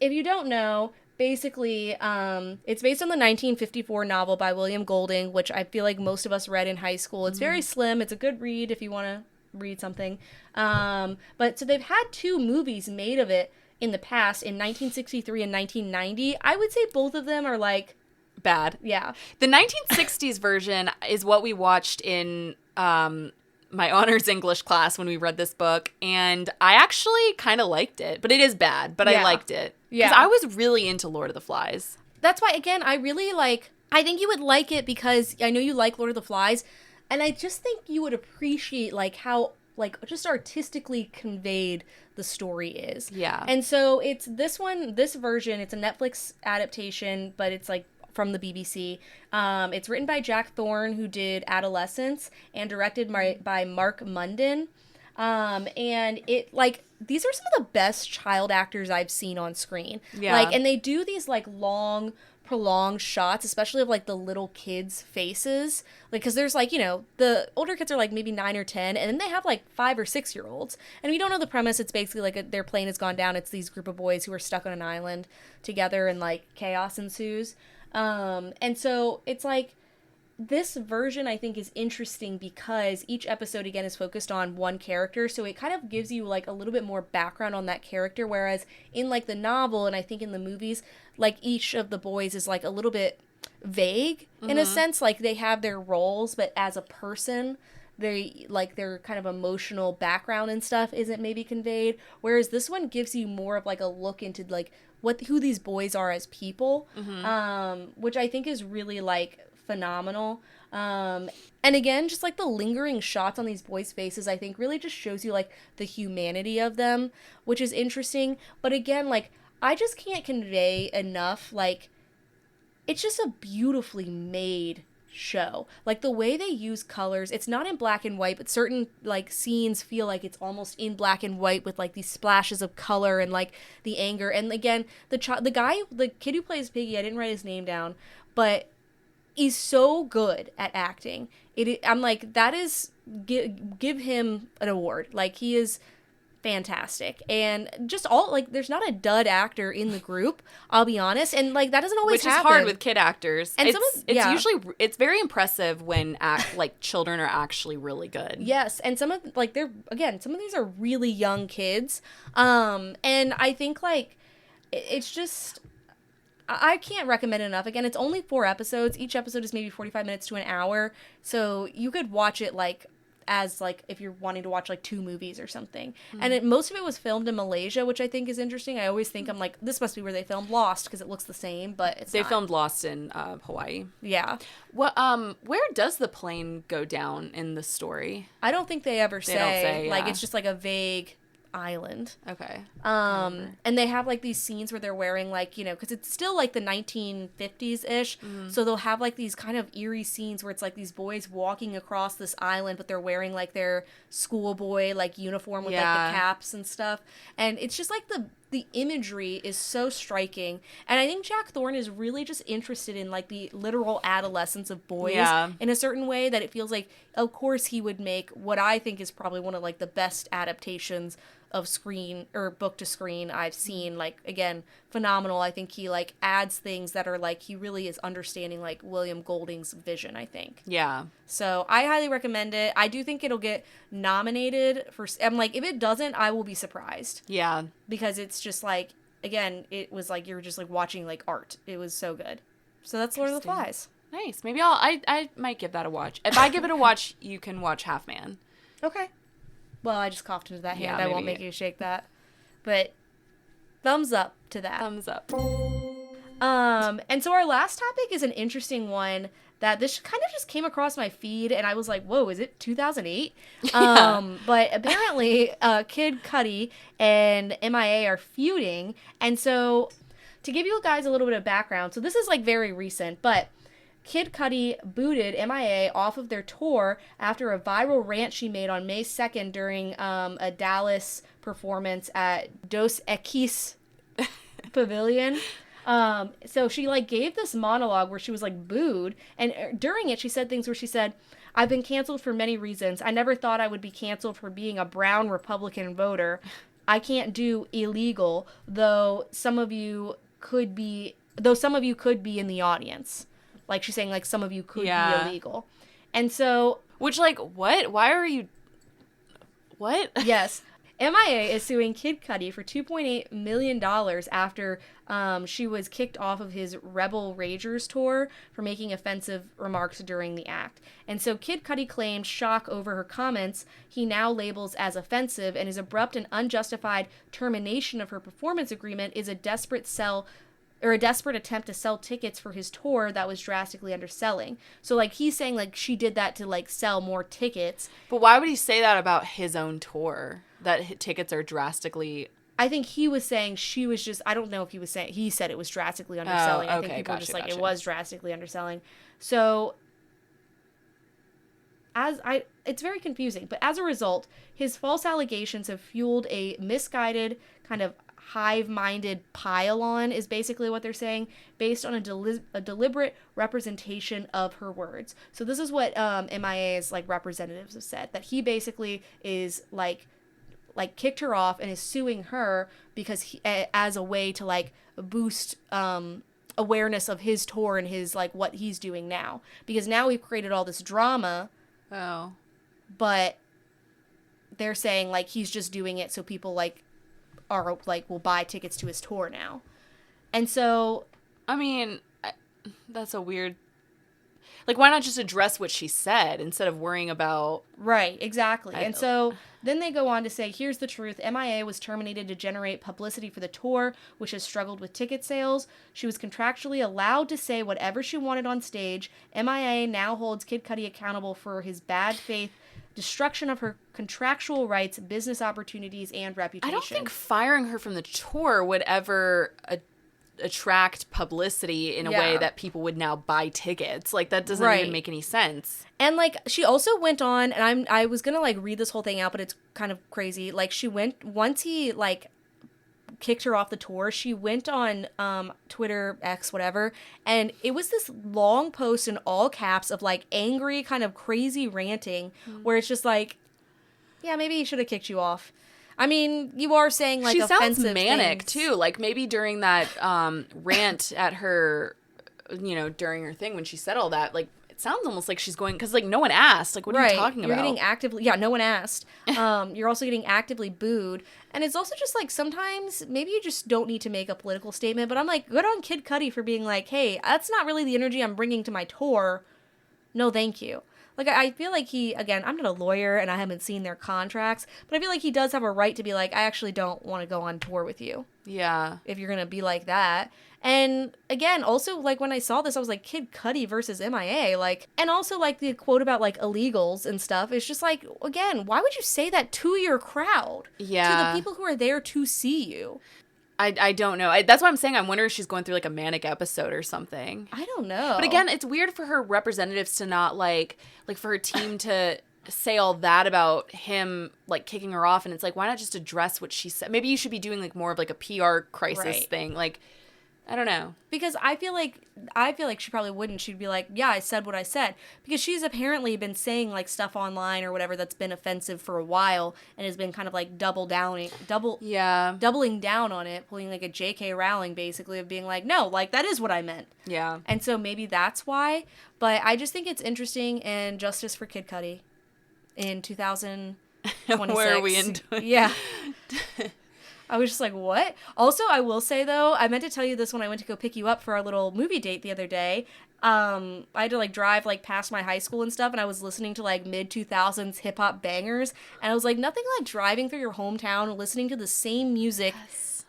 if you don't know, basically, it's based on the 1954 novel by William Golding, which I feel like most of us read in high school. It's very slim. It's a good read if you want to read something. But so they've had 2 movies made of it in the past, in 1963 and 1990. I would say both of them are like bad. Yeah. The 1960s version is what we watched in my honors English class when we read this book, and I actually kind of liked it. But it is bad, but I liked it. Yeah. Because I was really into Lord of the Flies. That's why, again, I think you would like it because I know you like Lord of the Flies, and I just think you would appreciate like how like just artistically conveyed the story is. Yeah. And so it's this version, it's a Netflix adaptation, but it's like from the BBC. It's written by Jack Thorne, who did Adolescence, and directed by Mark Munden. And it like these are some of the best child actors I've seen on screen. Yeah. Like, and they do these like long, prolonged shots, especially of like the little kids' faces. Like, because there's like, you know, the older kids are like maybe 9 or 10, and then they have like 5 or 6 year olds. And if you don't know the premise, it's basically like their plane has gone down. It's these group of boys who are stuck on an island together, and like chaos ensues. And so it's like this version I think is interesting because each episode again is focused on one character, so it kind of gives you like a little bit more background on that character, whereas in like the novel and I think in the movies, like each of the boys is like a little bit vague in a sense, like they have their roles, but as a person they like their kind of emotional background and stuff isn't maybe conveyed, whereas this one gives you more of like a look into like who these boys are as people, which I think is really like phenomenal. And again, just like the lingering shots on these boys' faces, I think really just shows you like the humanity of them, which is interesting. But again, like I just can't convey enough, like it's just a beautifully made show. Like the way they use colors, it's not in black and white, but certain like scenes feel like it's almost in black and white with like these splashes of color and like the anger. And again, the kid who plays Piggy, I didn't write his name down, but he's so good at acting. I'm like, that is give him an award. Like he is fantastic, and just all like there's not a dud actor in the group, I'll be honest, and like that doesn't always happen. Which is hard with kid actors, and it's usually it's very impressive when like children are actually really good. Yes, and some of these are really young kids, and I think like it's just I can't recommend it enough. Again, it's only 4 episodes. Each episode is maybe 45 minutes to an hour, so you could watch it like as like if you're wanting to watch like 2 movies or something. And most of it was filmed in Malaysia, which I think is interesting. I always think I'm like, this must be where they filmed Lost because it looks the same, but it's not. Filmed Lost in Hawaii. Yeah. Well, where does the plane go down in the story? I don't think they ever say. They don't say, like yeah. it's just like a vague island. Okay. And they have like these scenes where they're wearing like, you know, because it's still like the 1950s ish, so they'll have like these kind of eerie scenes where it's like these boys walking across this island, but they're wearing like their schoolboy like uniform with like the caps and stuff, and it's just like the imagery is so striking. And I think Jack Thorne is really just interested in like the literal adolescence of boys in a certain way that it feels like, of course, he would make what I think is probably one of like the best adaptations of screen or book to screen I've seen. Like, again, phenomenal. I think he like adds things that are like, he really is understanding like William Golding's vision, I think. Yeah. So I highly recommend it. I do think it'll get nominated for, I'm like, if it doesn't, I will be surprised. Yeah. Because it's just like, again, it was like, you were just like watching like art. It was so good. So that's Lord of the Flies. Nice. Maybe I might give that a watch. If I give it a watch, you can watch Half Man. Okay. Well, I just coughed into that hand. Yeah, I won't make you shake that. But thumbs up to that. Thumbs up. And so our last topic is an interesting one that this kind of just came across my feed, and I was like, whoa, is it 2008? Yeah. But apparently Kid Cudi and M.I.A are feuding. And so to give you guys a little bit of background, so this is like very recent, but Kid Cudi booted M.I.A off of their tour after a viral rant she made on May 2nd during a Dallas performance at Dos Equis Pavilion. So she like gave this monologue where she was like booed, and during it she said things where she said, "I've been canceled for many reasons. I never thought I would be canceled for being a brown Republican voter. I can't do illegal, though some of you could be in the audience." Like she's saying like some of you could be illegal. And so, which like what? Why are you what? Yes. M.I.A is suing Kid Cudi for $2.8 million after she was kicked off of his Rebel Ragers tour for making offensive remarks during the act. And so Kid Cudi claimed shock over her comments he now labels as offensive, and his abrupt and unjustified termination of her performance agreement is a desperate attempt to sell tickets for his tour that was drastically underselling. So, like, he's saying, like, she did that to, like, sell more tickets. But why would he say that about his own tour? That tickets are drastically... I think he was saying she was just... I don't know if he was saying... He said it was drastically underselling. I think people were just like, it was drastically underselling. So, it's very confusing. But as a result, his false allegations have fueled a misguided kind of hive-minded pile-on is basically what they're saying, based on a deliberate representation of her words. So this is what M.I.A.'s like representatives have said, that he basically is like kicked her off and is suing her because he, as a way to like boost awareness of his tour and his like what he's doing now, because now we've created all this drama. Oh, but they're saying like he's just doing it so people like are like will buy tickets to his tour now. And so I mean, that's a weird, like, why not just address what she said instead of worrying about... Right, exactly. And so then they go on to say, here's the truth. M.I.A was terminated to generate publicity for the tour, which has struggled with ticket sales. She was contractually allowed to say whatever she wanted on stage. M.I.A now holds Kid Cudi accountable for his bad faith, destruction of her contractual rights, business opportunities, and reputation. I don't think firing her from the tour would ever attract publicity in a way that people would now buy tickets. Like, that doesn't even make any sense. And, like, she also went on, and I was gonna, like, read this whole thing out, but it's kind of crazy. Like, she went, once he, like, kicked her off the tour, she went on Twitter, X, whatever, and it was this long post in all caps of like angry kind of crazy ranting where it's just like, yeah, maybe he should have kicked you off. I mean, you are saying like offensive things. She sounds manic too, like maybe during that rant at her, you know, during her thing when she said all that, like it sounds almost like she's going, because like no one asked, like what are you talking about? You're getting actively, no one asked. You're also getting actively booed, and it's also just like sometimes maybe you just don't need to make a political statement. But I'm like, good on Kid Cudi for being like, hey, that's not really the energy I'm bringing to my tour. No, thank you. Like, I feel like he, again, I'm not a lawyer and I haven't seen their contracts, but I feel like he does have a right to be like, I actually don't want to go on tour with you. Yeah. If you're going to be like that. And again, also, like, when I saw this, I was like, Kid Cudi versus M.I.A. Like, and also, like, the quote about, like, illegals and stuff. It's just like, again, why would you say that to your crowd? Yeah. To the people who are there to see you? I don't know. That's why I'm saying I wonder if she's going through, like, a manic episode or something. I don't know. But again, it's weird for her representatives to not, like for her team to say all that about him, like, kicking her off. And it's like, why not just address what she said? Maybe you should be doing, like, more of, like, a PR crisis thing. Like, I don't know. Because I feel like she probably wouldn't. She'd be like, yeah, I said what I said. Because she's apparently been saying, like, stuff online or whatever that's been offensive for a while and has been kind of, like, doubling down on it, pulling, like, a J.K. Rowling, basically, of being like, no, like, that is what I meant. Yeah. And so maybe that's why. But I just think it's interesting, and justice for Kid Cudi in 2026. Where are we in? Yeah. I was just like, what? Also, I will say, though, I meant to tell you this when I went to go pick you up for our little movie date the other day. I had to, like, drive, like, past my high school and stuff, and I was listening to, like, mid-2000s hip-hop bangers, and I was like, nothing like driving through your hometown listening to the same music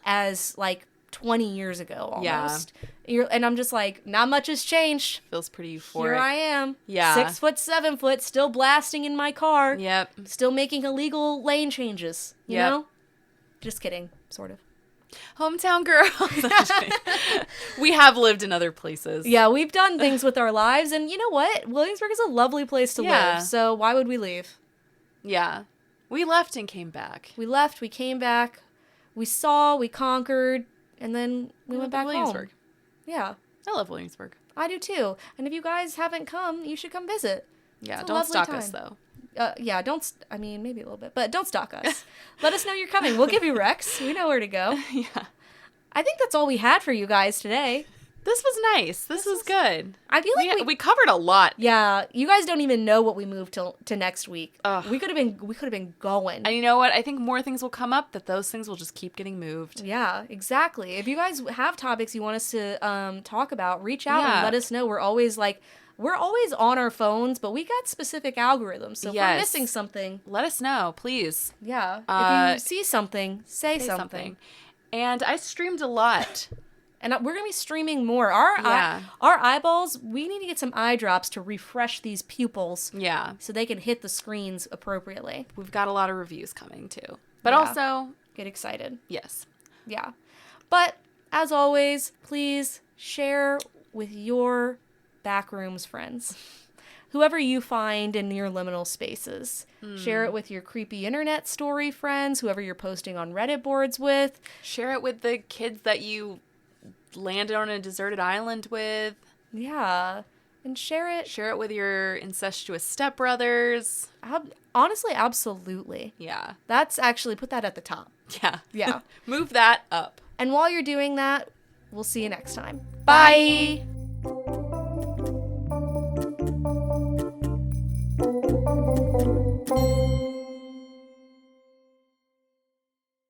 as, like, 20 years ago, almost. Yeah. And I'm just like, not much has changed. Feels pretty euphoric. Here I am. Yeah. 6 foot, 7 foot, still blasting in my car. Yep. Still making illegal lane changes, you know? Just kidding, sort of. Hometown girls. We have lived in other places. Yeah, we've done things with our lives, and you know what? Williamsburg is a lovely place to live, so why would we leave? Yeah. We left and came back. We left, we came back, we saw, we conquered, and then we went back home. Yeah. I love Williamsburg. I do too. And if you guys haven't come, you should come visit. Yeah, don't stalk us though. Yeah, maybe a little bit, but don't stalk us. Let us know you're coming. We'll give you Rex. We know where to go. Yeah. I think that's all we had for you guys today. This was nice. This was good. I feel like we covered a lot. Yeah, you guys don't even know what we moved to next week. Ugh. We could have been going. And you know what? I think more things will come up that those things will just keep getting moved. Yeah, exactly. If you guys have topics you want us to talk about, reach out and let us know. We're always on our phones, but we got specific algorithms. So if we're missing something, let us know, please. Yeah. If you see something, say something. And I streamed a lot. And we're going to be streaming more. Our eyeballs, we need to get some eye drops to refresh these pupils. Yeah. So they can hit the screens appropriately. We've got a lot of reviews coming too. But also, get excited. Yes. Yeah. But as always, please share with your Backrooms friends. Whoever you find in your liminal spaces. Share it with your creepy internet story friends, whoever you're posting on Reddit boards with. Share it with the kids that you landed on a deserted island with. Yeah. And share it. Share it with your incestuous stepbrothers. Honestly, absolutely. Yeah. That's actually, put that at the top. Yeah. Yeah. Move that up. And while you're doing that, we'll see you next time. Bye.